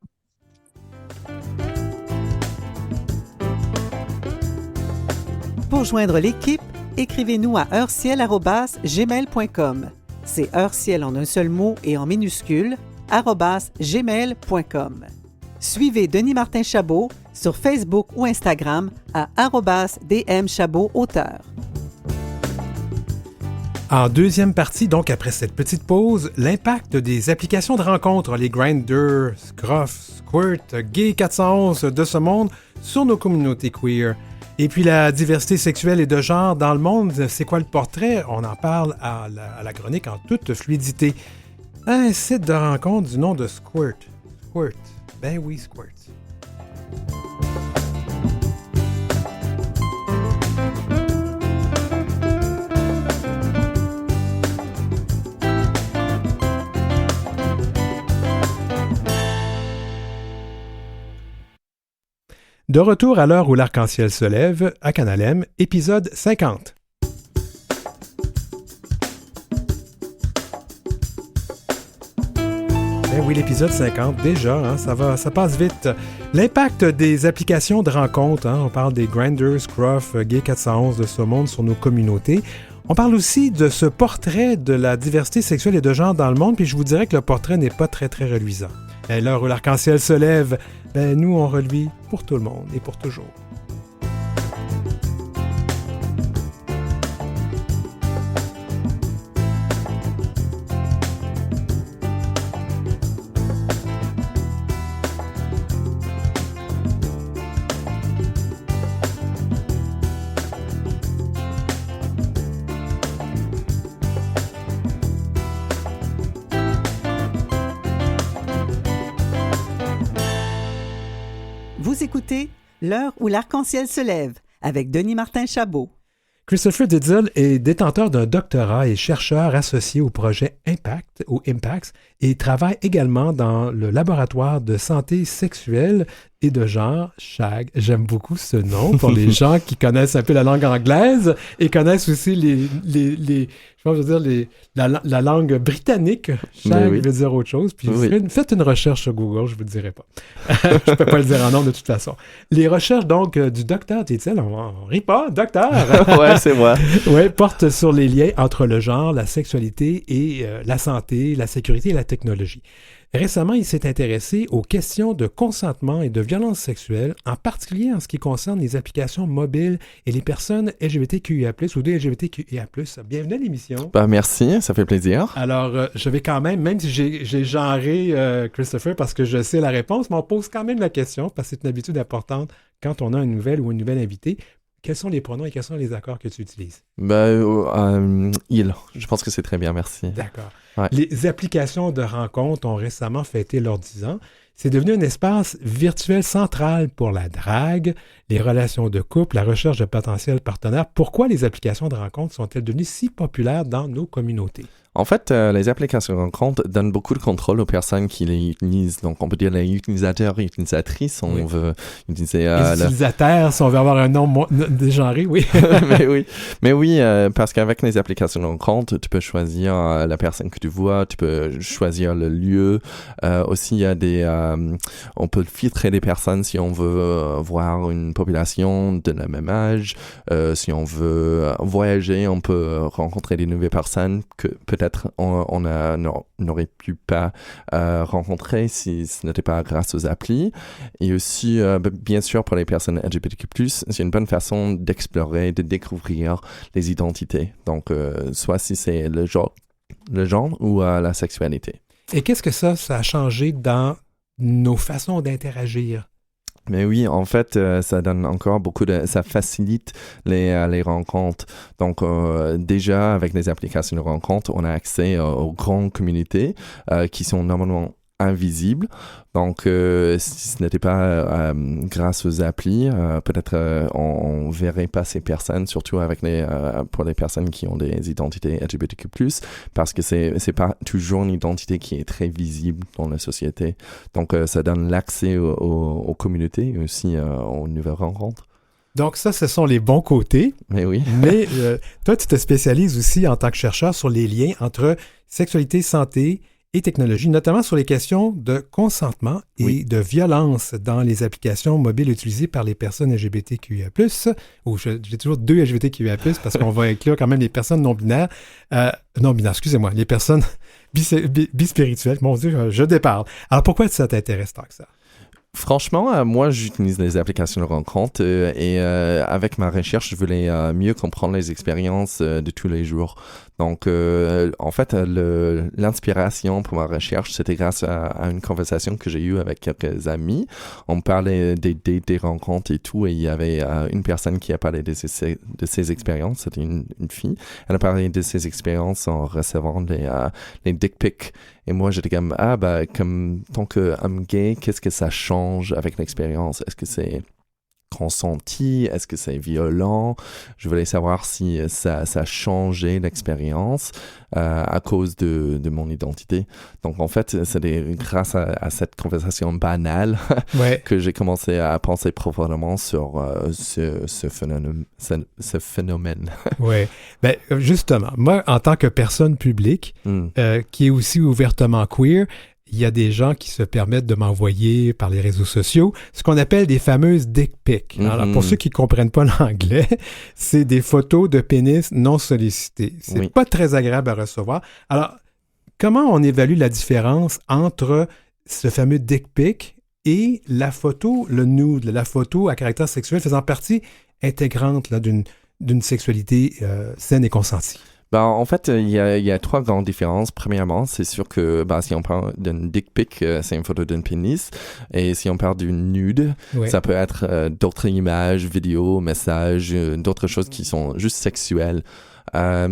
Pour joindre l'équipe, écrivez-nous à heureciel@gmail.com. C'est heureciel en un seul mot et en minuscule, @gmail.com. Suivez Denis Martin Chabot sur Facebook ou Instagram à @dmchabotauteur. En deuxième partie, donc après cette petite pause, l'impact des applications de rencontres, les Grindr, Scruff, Squirt, Gay 411 de ce monde sur nos communautés queer. Et puis la diversité sexuelle et de genre dans le monde, c'est quoi le portrait? On en parle à la chronique en toute fluidité. Un site de rencontre du nom de Squirt. Squirt. Ben oui, Squirt. De retour à l'heure où l'arc-en-ciel se lève, à Canal M, épisode 50. Ben oui, l'épisode 50, déjà, ça passe vite. L'impact des applications de rencontres, on parle des Grindr, Scruff, Gay 411 de ce monde sur nos communautés. On parle aussi de ce portrait de la diversité sexuelle et de genre dans le monde, puis je vous dirais que le portrait n'est pas très, très reluisant. À l'heure où l'arc-en-ciel se lève, ben nous, on reluit pour tout le monde et pour toujours. Vous écoutez L'heure où l'arc-en-ciel se lève avec Denis Martin Chabot. Christopher Ditzel est détenteur d'un doctorat et chercheur associé au projet Impact, ou Impacts, et travaille également dans le laboratoire de santé sexuelle et de genre, SHAG. J'aime beaucoup ce nom pour les gens qui connaissent un peu la langue anglaise et connaissent aussi la langue britannique. SHAG veut dire autre chose. Puis faites une recherche sur Google, je ne vous le dirai pas. Je ne peux pas le dire en nom de toute façon. Les recherches donc du docteur Ditzel, on rit pas, docteur! Ouais, c'est moi. Ouais, portent sur les liens entre le genre, la sexualité et la santé, la sécurité et la technologie. Récemment, il s'est intéressé aux questions de consentement et de violence sexuelle, en particulier en ce qui concerne les applications mobiles et les personnes LGBTQIA+, ou des LGBTQIA+. Bienvenue à l'émission. Merci, ça fait plaisir. Alors, je vais quand même si j'ai genré Christopher parce que je sais la réponse, mais on pose quand même la question, parce que c'est une habitude importante quand on a une nouvelle ou une nouvelle invitée. Quels sont les pronoms et quels sont les accords que tu utilises? Il. Je pense que c'est très bien, merci. D'accord. Ouais. Les applications de rencontres ont récemment fêté leurs 10 ans. C'est devenu un espace virtuel central pour la drague, les relations de couple, la recherche de potentiels partenaires. Pourquoi les applications de rencontres sont-elles devenues si populaires dans nos communautés? En fait, les applications de rencontres donnent beaucoup de contrôle aux personnes qui les utilisent. Donc, on peut dire les utilisateurs et utilisatrices. On veut utiliser... les utilisateurs, si on veut avoir un nom dégenré, oui. Mais oui, parce qu'avec les applications de rencontres, tu peux choisir la personne que tu vois, tu peux choisir le lieu. Aussi, il y a on peut filtrer les personnes si on veut voir une population de la même âge. Si on veut voyager, on peut rencontrer des nouvelles personnes que peut-être on n'aurait pu pas rencontrer si ce n'était pas grâce aux applis. Et aussi, bien sûr, pour les personnes LGBTQ+, c'est une bonne façon d'explorer, de découvrir les identités. Donc, soit si c'est le genre ou la sexualité. Et qu'est-ce que ça a changé dans nos façons d'interagir? Mais oui, en fait, ça donne encore ça facilite les rencontres. Donc, déjà, avec les applications de rencontres, on a accès aux grandes communautés qui sont normalement invisibles. Donc, si ce n'était pas grâce aux applis, peut-être on verrait pas ces personnes, surtout pour les personnes qui ont des identités LGBTQ+, parce que c'est pas toujours une identité qui est très visible dans la société. Donc, ça donne l'accès aux communautés et aussi aux nouvelles rencontres. Donc ça, ce sont les bons côtés. Mais oui. Mais toi, tu te spécialises aussi en tant que chercheur sur les liens entre sexualité, santé et technologie, notamment sur les questions de consentement et de violence dans les applications mobiles utilisées par les personnes LGBTQIA+, ou j'ai toujours deux LGBTQIA+, parce qu'on va inclure quand même les personnes non-binaires, les personnes bispirituelles. Mon Dieu, je déparle. Alors pourquoi ça t'intéresse tant que ça? Franchement, moi, j'utilise les applications de rencontres et avec ma recherche, je voulais mieux comprendre les expériences de tous les jours. Donc, en fait, l'inspiration pour ma recherche, c'était grâce à une conversation que j'ai eue avec quelques amis. On parlait des rencontres et tout, et il y avait une personne qui a parlé de ses expériences. C'était une fille. Elle a parlé de ses expériences en recevant les dick pics. Et moi, j'étais comme, comme tant qu'homme gay, qu'est-ce que ça change avec l'expérience? Est-ce que c'est consenti? Est-ce que c'est violent? Je voulais savoir si ça a changé l'expérience à cause de mon identité. Donc, en fait, c'est grâce à cette conversation banale que j'ai commencé à penser profondément sur ce phénomène. Oui. Ben, justement, moi, en tant que personne publique qui est aussi ouvertement queer, il y a des gens qui se permettent de m'envoyer par les réseaux sociaux ce qu'on appelle des fameuses dick pics. Alors, pour ceux qui ne comprennent pas l'anglais, c'est des photos de pénis non sollicités. C'est pas très agréable à recevoir. Alors, comment on évalue la différence entre ce fameux dick pic et la photo, le nude, la photo à caractère sexuel faisant partie intégrante là, d'une sexualité saine et consentie? En fait, il y a trois grandes différences. Premièrement, c'est sûr que si on parle d'une dick pic, c'est une photo d'un pénis. Et si on parle d'une nude, ça peut être d'autres images, vidéos, messages, d'autres choses qui sont juste sexuelles.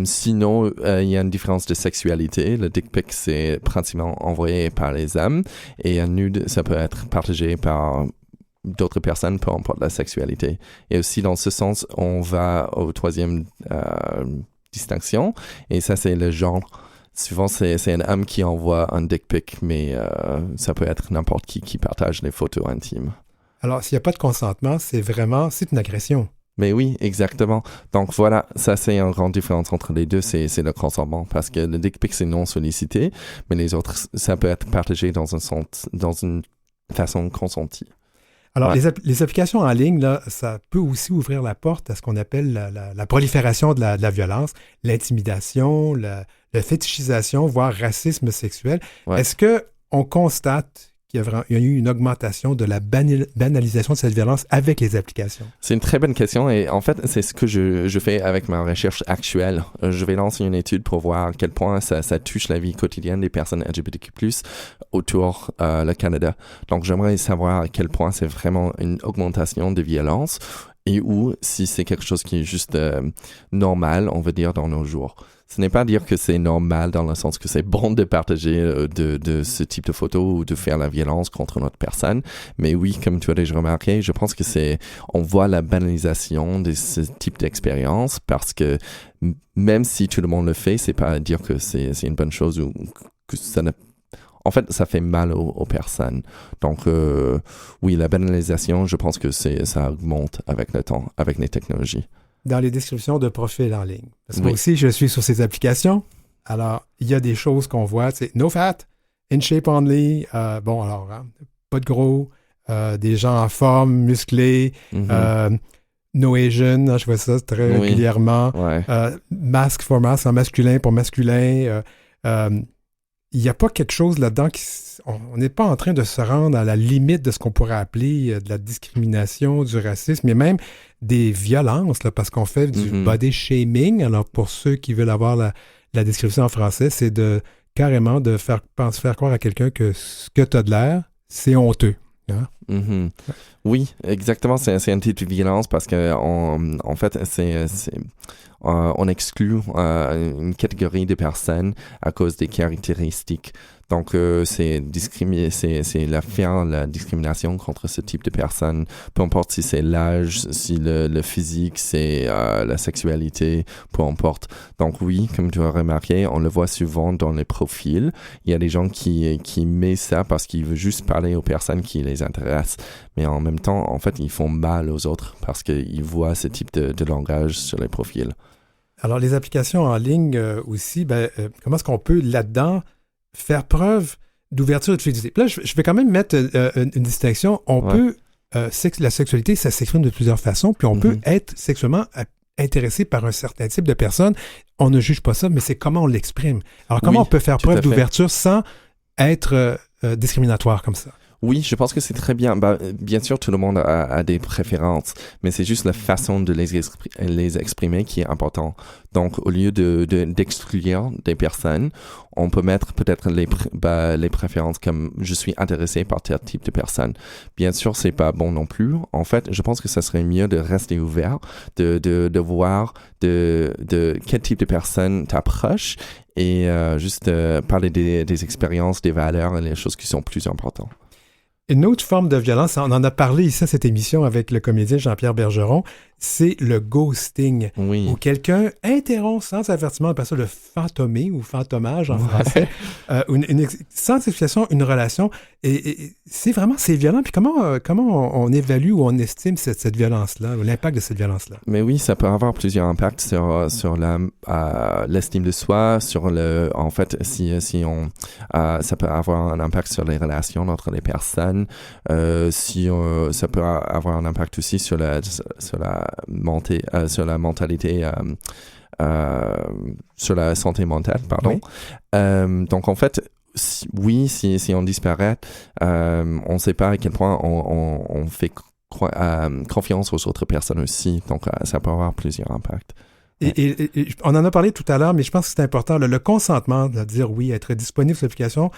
Sinon, il y a une différence de sexualité. Le dick pic, c'est principalement envoyé par les hommes. Et un nude, ça peut être partagé par d'autres personnes, peu importe la sexualité. Et aussi, dans ce sens, on va au troisième distinction, et ça, c'est le genre. Souvent, c'est un homme qui envoie un dick pic, mais ça peut être n'importe qui partage les photos intimes. Alors, s'il n'y a pas de consentement, c'est une agression. Mais oui, exactement. Donc voilà, ça c'est une grande différence entre les deux, c'est le consentement. Parce que le dick pic, c'est non sollicité, mais les autres, ça peut être partagé dans une façon consentie. Alors, les applications en ligne, là, ça peut aussi ouvrir la porte à ce qu'on appelle la prolifération de la violence, l'intimidation, la fétichisation, voire racisme sexuel. Ouais. Est-ce qu'on constate qu'il y a eu une augmentation de la banalisation de cette violence avec les applications? C'est une très bonne question et en fait, c'est ce que je fais avec ma recherche actuelle. Je vais lancer une étude pour voir à quel point ça touche la vie quotidienne des personnes LGBTQ+, autour le Canada. Donc, j'aimerais savoir à quel point c'est vraiment une augmentation de violence et ou si c'est quelque chose qui est juste normal, on va dire, dans nos jours. Ce n'est pas dire que c'est normal dans le sens que c'est bon de partager de ce type de photos ou de faire la violence contre notre personne. Mais oui, comme tu as déjà remarqué, je pense que on voit la banalisation de ce type d'expérience parce que même si tout le monde le fait, c'est pas dire que c'est une bonne chose ou que ça ne... En fait, ça fait mal aux personnes. Donc, oui, la banalisation, je pense que ça augmente avec le temps, avec les technologies. Dans les descriptions de profils en ligne. Parce que Oui. moi aussi, je suis sur ces applications. Alors, il y a des choses qu'on voit, c'est no fat, in shape only, pas de gros, des gens en forme, musclés, no Asian, je vois ça très régulièrement, masque for masque, en masculin pour masculin. Il n'y a pas quelque chose là-dedans on n'est pas en train de se rendre à la limite de ce qu'on pourrait appeler de la discrimination, du racisme, mais même des violences, là, parce qu'on fait du body shaming. Alors, pour ceux qui veulent avoir la description en français, c'est carrément de faire croire à quelqu'un que ce que tu as de l'air, c'est honteux. Hein? Mm-hmm. Oui, exactement. C'est un type de violence parce que en fait, on exclut une catégorie de personnes à cause des caractéristiques. Donc, c'est la discrimination contre ce type de personnes. Peu importe si c'est l'âge, si le physique, c'est la sexualité, peu importe. Donc oui, comme tu as remarqué, on le voit souvent dans les profils. Il y a des gens qui mettent ça parce qu'ils veulent juste parler aux personnes qui les intéressent. Mais en même temps, en fait, ils font mal aux autres parce qu'ils voient ce type de langage sur les profils. Alors, les applications en ligne aussi, comment est-ce qu'on peut là-dedans faire preuve d'ouverture et de fluidité? Puis là, je vais quand même mettre une distinction. On peut, la sexualité, ça s'exprime de plusieurs façons, puis on peut être sexuellement intéressé par un certain type de personne. On ne juge pas ça, mais c'est comment on l'exprime. Alors, comment on peut faire preuve d'ouverture sans être discriminatoire comme ça? Oui, je pense que c'est très bien. Bien sûr, tout le monde a des préférences, mais c'est juste la façon de les exprimer qui est important. Donc, au lieu d'exclure des personnes, on peut mettre peut-être les préférences comme « je suis intéressé par tel type de personne ». Bien sûr, c'est pas bon non plus. En fait, je pense que ça serait mieux de rester ouvert, de voir de quel type de personne t'approche et juste parler des expériences, des valeurs et les choses qui sont plus importantes. Une autre forme de violence, on en a parlé ici à cette émission avec le comédien Jean-Pierre Bergeron, c'est le ghosting, où quelqu'un interrompt sans avertissement, on appelle ça le fantomé ou fantomage en français, sans explication, une relation. Et c'est violent. Puis comment on évalue ou on estime cette violence-là, ou l'impact de cette violence-là? Mais oui, ça peut avoir plusieurs impacts sur l'estime de soi, en fait, ça peut avoir un impact sur les relations entre les personnes, ça peut avoir un impact aussi sur la mentalité, sur la santé mentale, pardon. Oui. Donc en fait, si on disparaît, on ne sait pas à quel point on fait confiance aux autres personnes aussi. Donc ça peut avoir plusieurs impacts. Et on en a parlé tout à l'heure, mais je pense que c'est important. Le consentement, de dire oui, être disponible sur l'application,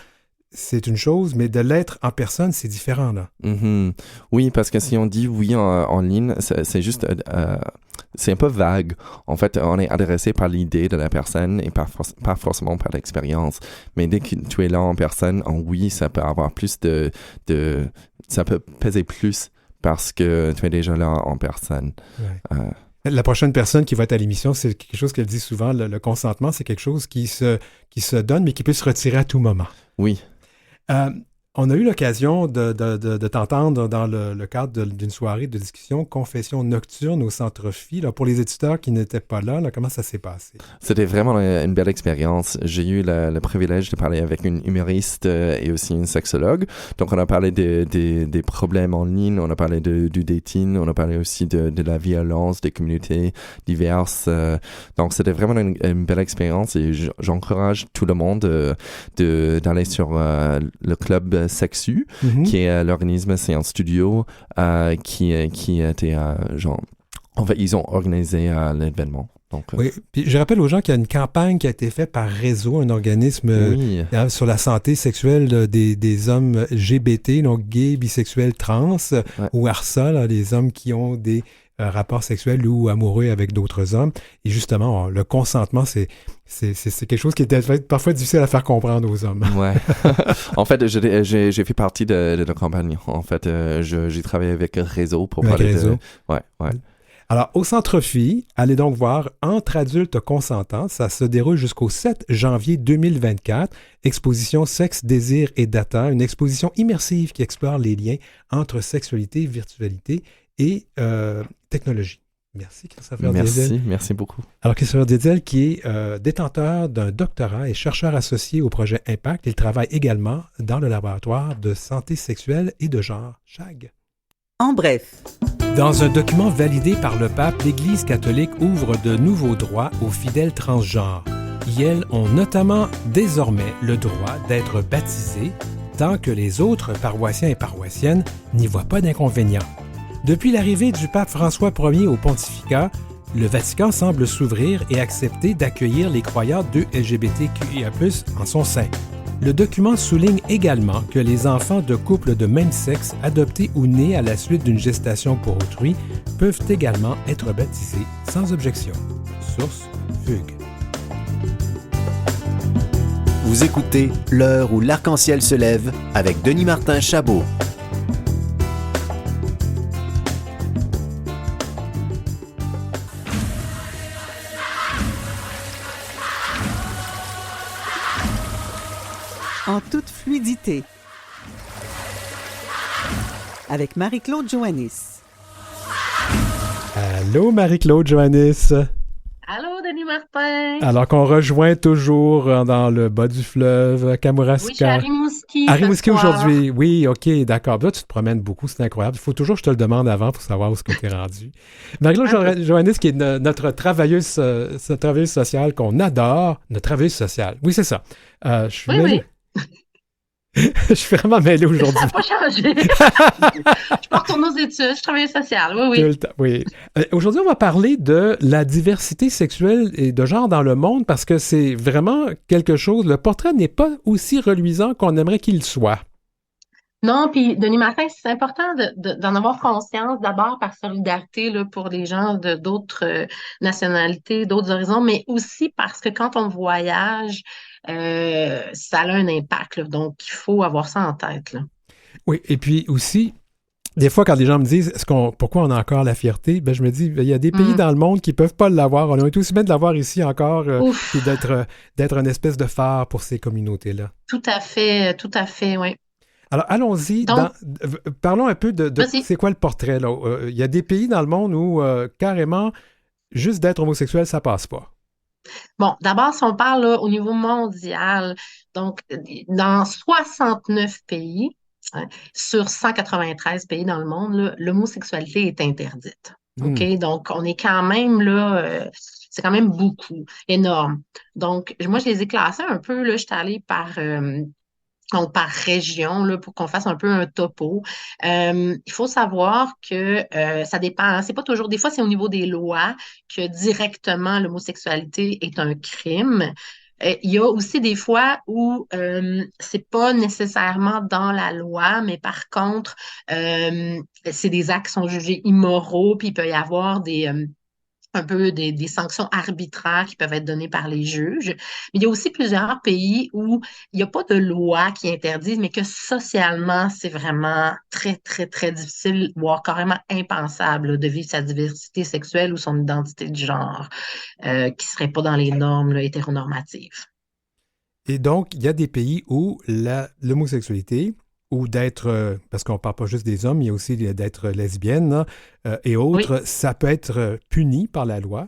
c'est une chose, mais de l'être en personne, c'est différent, là. Mm-hmm. Oui, parce que si on dit oui en ligne, c'est juste... c'est un peu vague. En fait, on est adressé par l'idée de la personne et pas forcément par l'expérience. Mais dès que tu es là en personne, en oui, ça peut avoir plus ça peut peser plus parce que tu es déjà là en personne. Ouais. La prochaine personne qui va être à l'émission, c'est quelque chose qu'elle dit souvent, le consentement, c'est quelque chose qui se donne, mais qui peut se retirer à tout moment. Oui. On a eu l'occasion de t'entendre dans le cadre d'une soirée de discussion Confession nocturne au Centre Phi. Là, pour les éditeurs qui n'étaient pas là, comment ça s'est passé? C'était vraiment une belle expérience. J'ai eu le privilège de parler avec une humoriste et aussi une sexologue. Donc, on a parlé des problèmes en ligne, on a parlé du dating, on a parlé aussi de la violence des communautés diverses. Donc, c'était vraiment une belle expérience et j'encourage tout le monde d'aller sur le club Sexu, qui est l'organisme, c'est un studio qui était genre... En fait, ils ont organisé l'événement. Donc, oui, puis je rappelle aux gens qu'il y a une campagne qui a été faite par Réseau, un organisme sur la santé sexuelle des hommes LGBT, donc gays, bisexuels, trans, ou ARSA, là, les hommes qui ont des rapports sexuels ou amoureux avec d'autres hommes. Et justement, le consentement, c'est quelque chose qui est parfois difficile à faire comprendre aux hommes. Ouais. En fait, j'ai fait partie de la campagne. En fait, j'ai travaillé avec Réseau pour parler de... Ouais. Alors, au Centre Phi, allez donc voir Entre adultes consentants. Ça se déroule jusqu'au 7 janvier 2024. Exposition Sexe, désir et data. Une exposition immersive qui explore les liens entre sexualité, virtualité et technologie. Merci, Christopher Diesel. Merci beaucoup. Alors, Christopher Diesel, qui est détenteur d'un doctorat et chercheur associé au projet Impact, il travaille également dans le laboratoire de santé sexuelle et de genre, SHAG. En bref. Dans un document validé par le pape, l'Église catholique ouvre de nouveaux droits aux fidèles transgenres. Elles ont notamment désormais le droit d'être baptisés tant que les autres paroissiens et paroissiennes n'y voient pas d'inconvénient. Depuis l'arrivée du pape François Ier au pontificat, le Vatican semble s'ouvrir et accepter d'accueillir les croyants de LGBTQIA+, en son sein. Le document souligne également que les enfants de couples de même sexe, adoptés ou nés à la suite d'une gestation pour autrui, peuvent également être baptisés sans objection. Source Fugue. Vous écoutez L'heure où l'arc-en-ciel se lève avec Denis Martin Chabot. En toute fluidité. Avec Marie-Claude Joannis. Allô, Marie-Claude Joannis. Allô, Denis Martin. Alors qu'on rejoint toujours dans le bas du fleuve, à Kamouraska. Oui, je suis à Rimouski. À Rimouski aujourd'hui. Oui, OK, d'accord. Là, tu te promènes beaucoup, c'est incroyable. Il faut toujours que je te le demande avant pour savoir où est-ce que tu es rendu. Marie-Claude Joannis, qui est notre travailleuse sociale qu'on adore. Notre travailleuse sociale. Oui, c'est ça. Oui. Je suis vraiment mêlé aujourd'hui. Ça n'a pas changé. Je peux retourner aux études, je travaille social. Oui. Oui. Aujourd'hui, on va parler de la diversité sexuelle et de genre dans le monde parce que c'est vraiment quelque chose. Le portrait n'est pas aussi reluisant qu'on aimerait qu'il soit. Non, puis Denis Martin, c'est important d'en avoir conscience d'abord par solidarité là, pour les gens d'autres nationalités, d'autres horizons, mais aussi parce que quand on voyage, ça a un impact. Là, donc, il faut avoir ça en tête. Là. Oui, et puis aussi, des fois, quand les gens me disent pourquoi on a encore la fierté, ben, je me dis, il y a des pays dans le monde qui ne peuvent pas l'avoir. On a été aussi bien de l'avoir ici encore et d'être une espèce de phare pour ces communautés-là. Tout à fait, oui. Alors, allons-y. Parlons un peu de c'est quoi le portrait. Là. Il y a des pays dans le monde où carrément, juste d'être homosexuel, ça passe pas. Bon, d'abord, si on parle là, au niveau mondial, donc dans 69 pays, sur 193 pays dans le monde, là, l'homosexualité est interdite. OK? Donc, on est quand même là, c'est quand même beaucoup, énorme. Donc, moi, je les ai classés un peu, là, je suis allée donc, par région, là, pour qu'on fasse un peu un topo. Il faut savoir que ça dépend. Hein, c'est pas toujours. Des fois, c'est au niveau des lois que directement l'homosexualité est un crime. Il y a aussi des fois où c'est pas nécessairement dans la loi, mais par contre, c'est des actes qui sont jugés immoraux, puis il peut y avoir un peu des sanctions arbitraires qui peuvent être données par les juges. Mais il y a aussi plusieurs pays où il n'y a pas de loi qui interdise, mais que socialement, c'est vraiment très, très, très difficile, voire carrément impensable de vivre sa diversité sexuelle ou son identité de genre, qui ne serait pas dans les normes là, hétéronormatives. Et donc, il y a des pays où l'homosexualité, ou d'être, parce qu'on ne parle pas juste des hommes, il y a aussi d'être lesbienne et Oui, autres, ça peut être puni par la loi.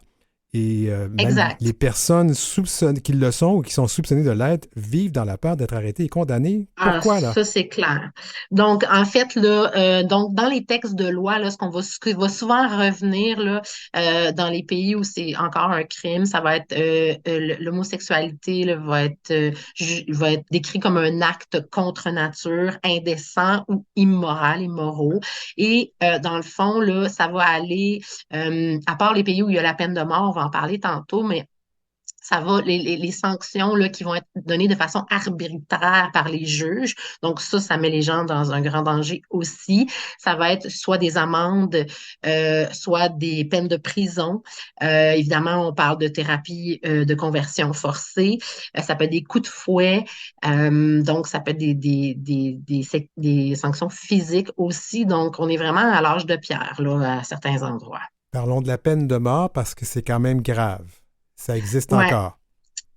Et même les exact. personnes qui le sont ou qui sont soupçonnées de l'être vivent dans la peur d'être arrêtées et condamnées. Ah, Pourquoi, là? ça, c'est clair. Donc, en fait, là, donc, dans les textes de loi, là, ce qui va souvent revenir là, dans les pays où c'est encore un crime, ça va être l'homosexualité là, va être décrit comme un acte contre nature, indécent ou immoral, immoraux. Et dans le fond, là, ça va aller, à part les pays où il y a la peine de mort, on va en parler tantôt, mais ça va, les sanctions là, qui vont être données de façon arbitraire par les juges. Donc ça met les gens dans un grand danger aussi. Ça va être soit des amendes, soit des peines de prison. Évidemment, on parle de thérapie de conversion forcée. Ça peut être des coups de fouet. Donc, ça peut être des sanctions physiques aussi. Donc, on est vraiment à l'âge de pierre là, à certains endroits. Parlons de la peine de mort parce que c'est quand même grave. Ça existe Ouais. encore.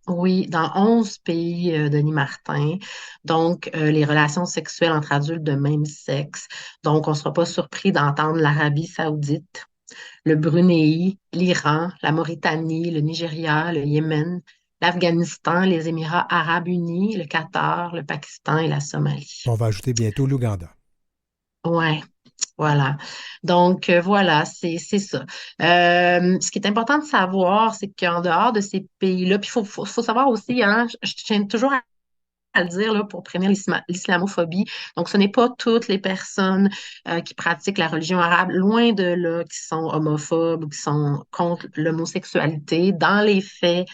Oui, dans 11 pays, Denis Martin. Donc, les relations sexuelles entre adultes de même sexe. Donc, on ne sera pas surpris d'entendre l'Arabie saoudite, le Brunei, l'Iran, la Mauritanie, le Nigeria, le Yémen, l'Afghanistan, les Émirats arabes unis, le Qatar, le Pakistan et la Somalie. On va ajouter bientôt l'Ouganda. Ouais. Voilà. Donc, voilà, c'est ça. Ce qui est important de savoir, c'est qu'en dehors de ces pays-là, puis faut savoir aussi, hein, je tiens toujours à le dire là, pour prévenir l'islamophobie. Donc, ce n'est pas toutes les personnes qui pratiquent la religion arabe, loin de là, qui sont homophobes ou qui sont contre l'homosexualité. Dans les faits,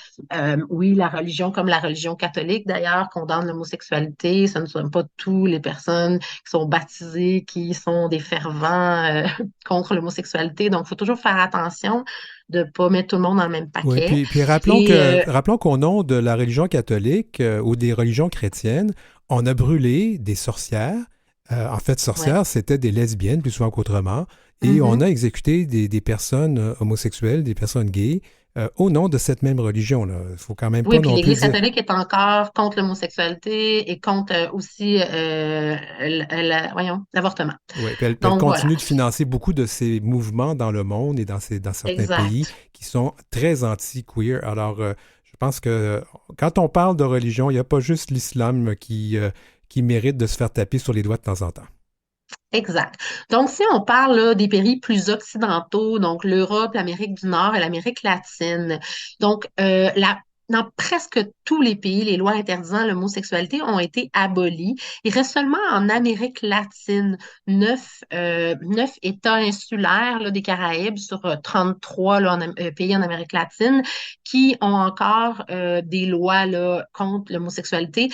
oui, la religion, comme la religion catholique d'ailleurs, condamne l'homosexualité. Ce ne sont pas toutes les personnes qui sont baptisées, qui sont des fervents contre l'homosexualité. Donc, il faut toujours faire attention de ne pas mettre tout le monde dans le même Oui, paquet. puis rappelons Et rappelons qu'au nom de la religion catholique ou des religions chrétiennes, on a brûlé des sorcières. En fait, ouais. sorcières, c'était des lesbiennes plus souvent qu'autrement. Et on a Mhm. exécuté des personnes homosexuelles, des personnes gays, au nom de cette même religion, là. Il faut quand même Oui, pas puis non plus l'Église dire. catholique est encore contre l'homosexualité et contre aussi voyons, l'avortement. Oui, puis elle Donc voilà, continue de financer beaucoup de ces mouvements dans le monde et dans certains pays exact. qui sont très anti-queer. Alors, je pense que quand on parle de religion, il n'y a pas juste l'islam qui mérite de se faire taper sur les doigts de temps en temps. Exact. Donc, si on parle là, des pays plus occidentaux, donc l'Europe, l'Amérique du Nord et l'Amérique latine, donc dans presque tous les pays, les lois interdisant l'homosexualité ont été abolies. Il reste seulement en Amérique latine neuf États insulaires là, des Caraïbes sur 33 là, pays en Amérique latine qui ont encore des lois là, contre l'homosexualité.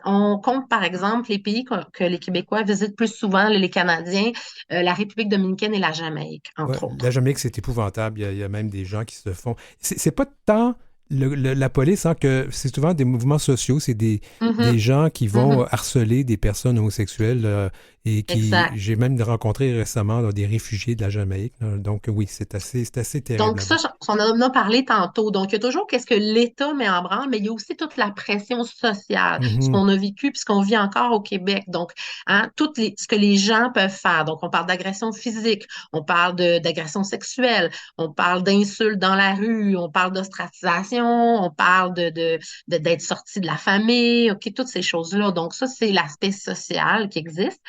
On compte, par exemple, les pays que les Québécois visitent plus souvent, les Canadiens, la République dominicaine et la Jamaïque, Ouais, entre la autres. Jamaïque, c'est épouvantable. Il y a même des gens qui se font. C'est pas tant la police, hein, que c'est souvent des mouvements sociaux. C'est des Mhm, gens qui vont mhm, harceler des personnes homosexuelles et qui. exact. J'ai même rencontré récemment là, des réfugiés de la Jamaïque, là. Donc, oui, c'est assez terrible Donc, ça, là-bas. on en a parlé tantôt. Donc, il y a toujours qu'est-ce que l'État met en branle, mais il y a aussi toute la pression sociale, ce Mhm. qu'on a vécu puis ce qu'on vit encore au Québec. Donc, hein, ce que les gens peuvent faire. Donc, on parle d'agression physique, on parle d'agression sexuelle, on parle d'insultes dans la rue, on parle d'ostracisation, on parle d'être sorti de la famille, OK, toutes ces choses-là. Donc, ça, c'est l'aspect social qui existe.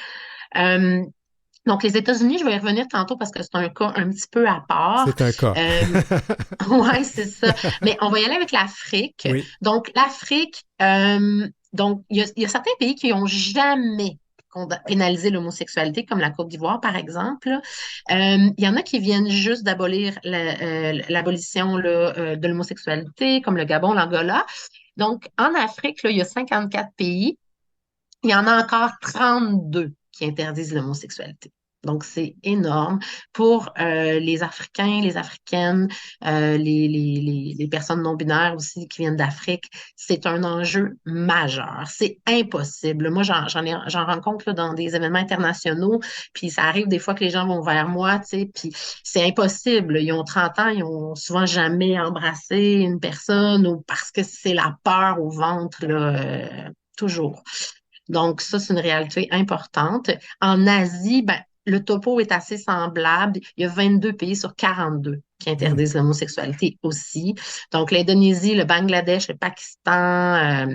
Euh, donc, les États-Unis, je vais y revenir tantôt parce que c'est un cas un petit peu à part. C'est un cas. Euh, ouais, c'est ça. Mais on va y aller avec l'Afrique. Oui. Donc, l'Afrique, donc, il y a certains pays qui n'ont jamais pénalisé l'homosexualité, comme la Côte d'Ivoire, par exemple. Il y en a qui viennent juste d'abolir l'abolition là, de l'homosexualité, comme le Gabon, l'Angola. Donc, en Afrique, là, il y a 54 pays. Il y en a encore 32 qui interdisent l'homosexualité. Donc, c'est énorme pour les Africains, les Africaines, les personnes non-binaires aussi qui viennent d'Afrique. C'est un enjeu majeur. C'est impossible. Moi, j'en rencontre là, dans des événements internationaux, puis ça arrive des fois que les gens vont vers moi, tu sais, puis c'est impossible. Ils ont 30 ans, ils ont souvent jamais embrassé une personne ou parce que c'est la peur au ventre, là, toujours. Donc, ça, c'est une réalité importante. En Asie, ben, le topo est assez semblable. Il y a 22 pays sur 42 qui Hmm. interdisent l'homosexualité aussi. Donc, l'Indonésie, le Bangladesh, le Pakistan,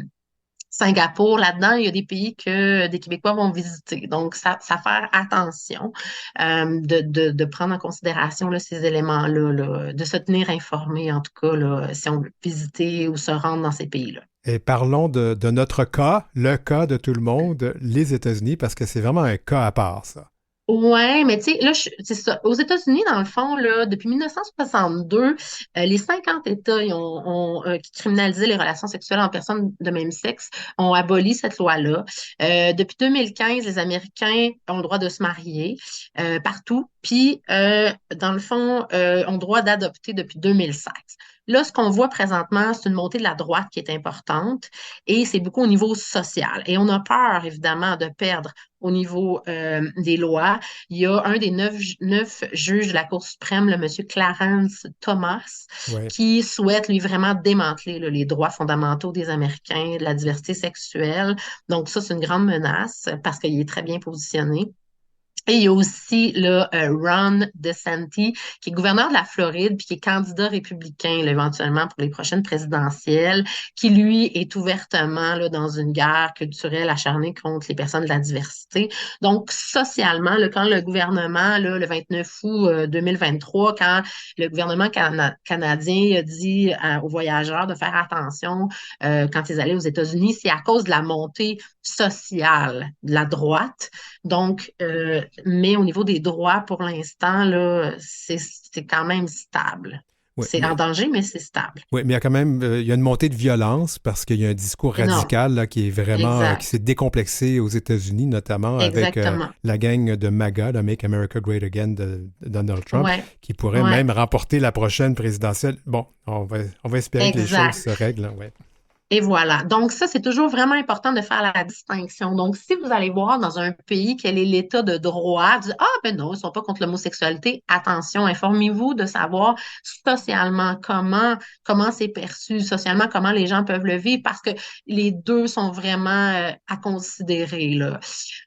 Singapour, là-dedans, il y a des pays que des Québécois vont visiter. Donc, ça faire attention de prendre en considération là, ces éléments-là, là, de se tenir informé, en tout cas, là, si on veut visiter ou se rendre dans ces pays-là. Et parlons de notre cas, le cas de tout le monde, les États-Unis, parce que c'est vraiment un cas à part, ça. Ouais, mais tu sais, là, c'est ça. Aux États-Unis, dans le fond, là, depuis 1962, les 50 États qui criminalisaient les relations sexuelles en personnes de même sexe ont aboli cette loi-là. Depuis 2015, les Américains ont le droit de se marier partout, puis, dans le fond, ont le droit d'adopter depuis 2016. Là, ce qu'on voit présentement, c'est une montée de la droite qui est importante et c'est beaucoup au niveau social. Et on a peur, évidemment, de perdre au niveau des lois. Il y a un des neuf juges de la Cour suprême, le monsieur Clarence Thomas, Ouais. qui souhaite, lui, vraiment démanteler là, les droits fondamentaux des Américains, de la diversité sexuelle. Donc, ça, c'est une grande menace parce qu'il est très bien positionné. Et il y a aussi là, Ron DeSantis, qui est gouverneur de la Floride, puis qui est candidat républicain là, éventuellement pour les prochaines présidentielles, qui lui est ouvertement là, dans une guerre culturelle acharnée contre les personnes de la diversité. Donc, socialement, là, quand le gouvernement, là, le 29 août 2023, quand le gouvernement canadien a dit aux voyageurs de faire attention quand ils allaient aux États-Unis, c'est à cause de la montée sociale de la droite. Donc, mais au niveau des droits, pour l'instant, là, c'est quand même stable. Ouais, C'est en mais, danger, mais c'est stable. ouais, mais il y a quand même il y a une montée de violence parce qu'il y a un discours Énorme. radical là, qui est vraiment qui Exact. s'est décomplexé aux États-Unis, notamment avec Exactement. la gang de MAGA, de Make America Great Again de Donald Trump, Ouais. qui pourrait Ouais. même remporter la prochaine présidentielle. Bon, on va espérer que les choses Exact. se règlent. Là, ouais. Et voilà. Donc, ça, c'est toujours vraiment important de faire la distinction. Donc, si vous allez voir dans un pays quel est l'état de droit, vous dites, ah, ben non, ils sont pas contre l'homosexualité. Attention, informez-vous de savoir socialement comment c'est perçu, socialement, comment les gens peuvent le vivre, parce que les deux sont vraiment à considérer, là.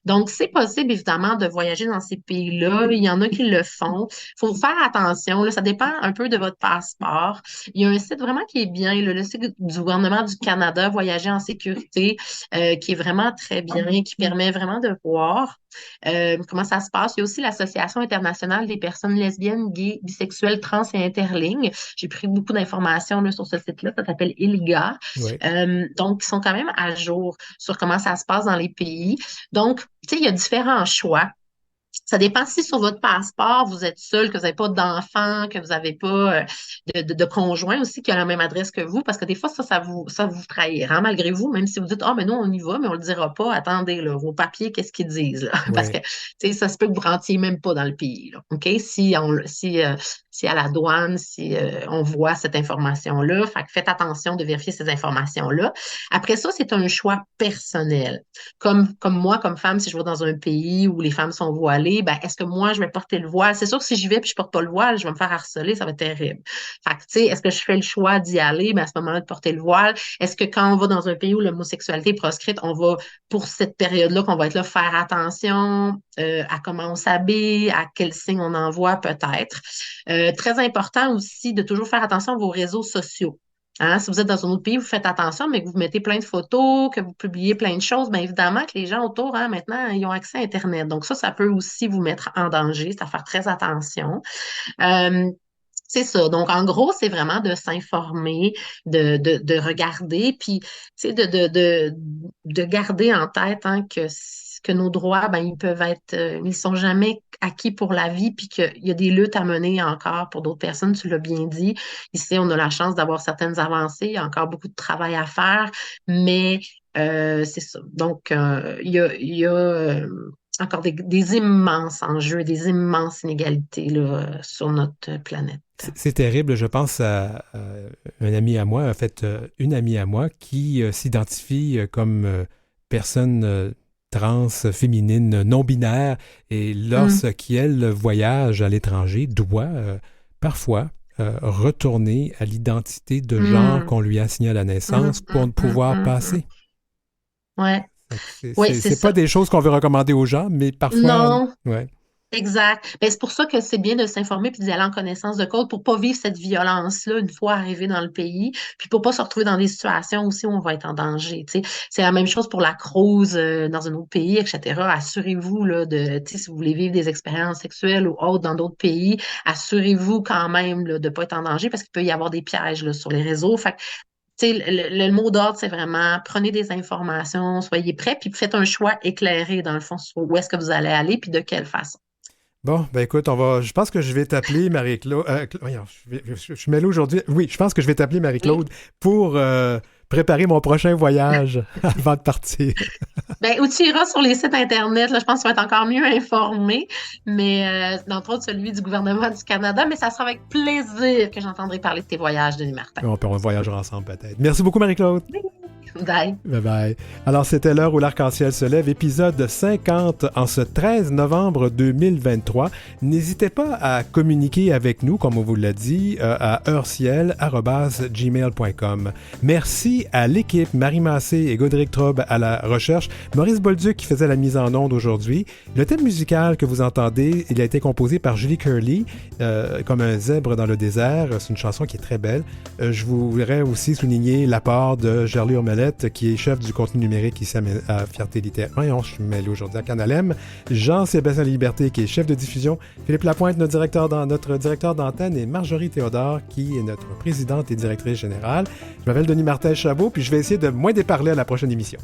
Donc, c'est possible, évidemment, de voyager dans ces pays-là. Il y en a qui le font. Il faut faire attention, là. Ça dépend un peu de votre passeport. Il y a un site vraiment qui est bien, le site du gouvernement du Canada, Voyager en sécurité, qui est vraiment très bien, qui permet vraiment de voir comment ça se passe. Il y a aussi l'Association internationale des personnes lesbiennes, gays, bisexuelles, trans et interlignes. J'ai pris beaucoup d'informations là, sur ce site-là, ça s'appelle ILGA. Ouais. Donc, ils sont quand même à jour sur comment ça se passe dans les pays. Donc, tu sais, il y a différents choix. Ça dépend si sur votre passeport, vous êtes seul, que vous n'avez pas d'enfant, que vous n'avez pas de conjoint aussi qui a la même adresse que vous, parce que des fois, ça vous trahira, malgré vous, même si vous dites, ah, mais nous, on y va, mais on ne le dira pas. Attendez, là, vos papiers, qu'est-ce qu'ils disent, là? Parce que, Ouais. tu sais, ça se peut que vous rentiez même pas dans le pays, là. OK? Si à la douane, si on voit cette information-là, fait que faites attention de vérifier ces informations-là. Après ça, c'est un choix personnel. Comme moi, comme femme, si je vais dans un pays où les femmes sont voilées, ben, est-ce que moi, je vais porter le voile? C'est sûr que si j'y vais et je porte pas le voile, je vais me faire harceler, ça va être terrible. Fait que, tu sais, est-ce que je fais le choix d'y aller, ben, à ce moment-là, de porter le voile? Est-ce que quand on va dans un pays où l'homosexualité est proscrite, on va, pour cette période-là, qu'on va être là, faire attention à comment on s'habille, à quels signes on envoie, peut-être. Très important aussi de toujours faire attention à vos réseaux sociaux. Hein, si vous êtes dans un autre pays, vous faites attention, mais que vous mettez plein de photos, que vous publiez plein de choses, bien évidemment que les gens autour, hein, maintenant, ils ont accès à Internet. Donc ça peut aussi vous mettre en danger. C'est à faire très attention. Euh, c'est ça. Donc, en gros, c'est vraiment de s'informer, de regarder, puis, tu sais, de garder en tête hein, que nos droits, ben, ils peuvent être, ils sont jamais acquis pour la vie, puis qu'il y a des luttes à mener encore pour d'autres personnes, tu l'as bien dit. Ici, on a la chance d'avoir certaines avancées, il y a encore beaucoup de travail à faire, mais c'est ça. Donc, encore des immenses enjeux, des immenses inégalités là, sur notre planète. C'est terrible. Je pense à un ami à moi, en fait, une amie à moi qui s'identifie comme personne trans, féminine, non-binaire, et lorsqu'elle voyage à l'étranger, doit parfois retourner à l'identité de genre qu'on lui a assignée à la naissance pour pouvoir passer. Ouais. C'est c'est pas ça. des choses qu'on veut recommander aux gens, mais parfois... Non. Ouais. Exact. Ben, c'est pour ça que c'est bien de s'informer puis d'y aller en connaissance de cause pour pas vivre cette violence-là une fois arrivé dans le pays, puis pour pas se retrouver dans des situations aussi où on va être en danger. Tu sais. C'est la même chose pour la crouse dans un autre pays, etc. Assurez-vous là, tu sais, si vous voulez vivre des expériences sexuelles ou autres dans d'autres pays, assurez-vous quand même là, de pas être en danger parce qu'il peut y avoir des pièges là, sur les réseaux. Fait que, tu sais, le mot d'ordre, c'est vraiment prenez des informations, soyez prêts, puis faites un choix éclairé dans le fond sur où est-ce que vous allez aller, puis de quelle façon. Bon, ben écoute, je pense que je vais t'appeler Marie-Claude. Voyons, je suis mêlé aujourd'hui. Oui, je pense que je vais t'appeler Marie-Claude pour préparer mon prochain voyage avant de partir. Ben, où tu iras sur les sites Internet, là, je pense que tu vas être encore mieux informé, mais d'entre autres celui du gouvernement du Canada, mais ça sera avec plaisir que j'entendrai parler de tes voyages, Denis Martin. Bon, puis on voyagera ensemble peut-être. Merci beaucoup, Marie-Claude. Bye. Bye bye. Alors, c'était l'heure où l'arc-en-ciel se lève, épisode 50 en ce 13 novembre 2023. N'hésitez pas à communiquer avec nous, comme on vous l'a dit, à heurciel@gmail.com. Merci à l'équipe, Marie Massé et Godric Traub à la recherche, Maurice Bolduc qui faisait la mise en onde aujourd'hui. Le thème musical que vous entendez, il a été composé par Julie Curley, comme un zèbre dans le désert. C'est une chanson qui est très belle. Je voudrais aussi souligner l'apport de Gerly Ormelette, qui est chef du contenu numérique ici à Fierté littéraire. Je suis mêlé aujourd'hui à Canalem. Jean-Sébastien Liberté, qui est chef de diffusion. Philippe Lapointe, notre directeur d'antenne, et Marjorie Théodore, qui est notre présidente et directrice générale. Je m'appelle Denis Martin Chabot, puis je vais essayer de moins déparler à la prochaine émission.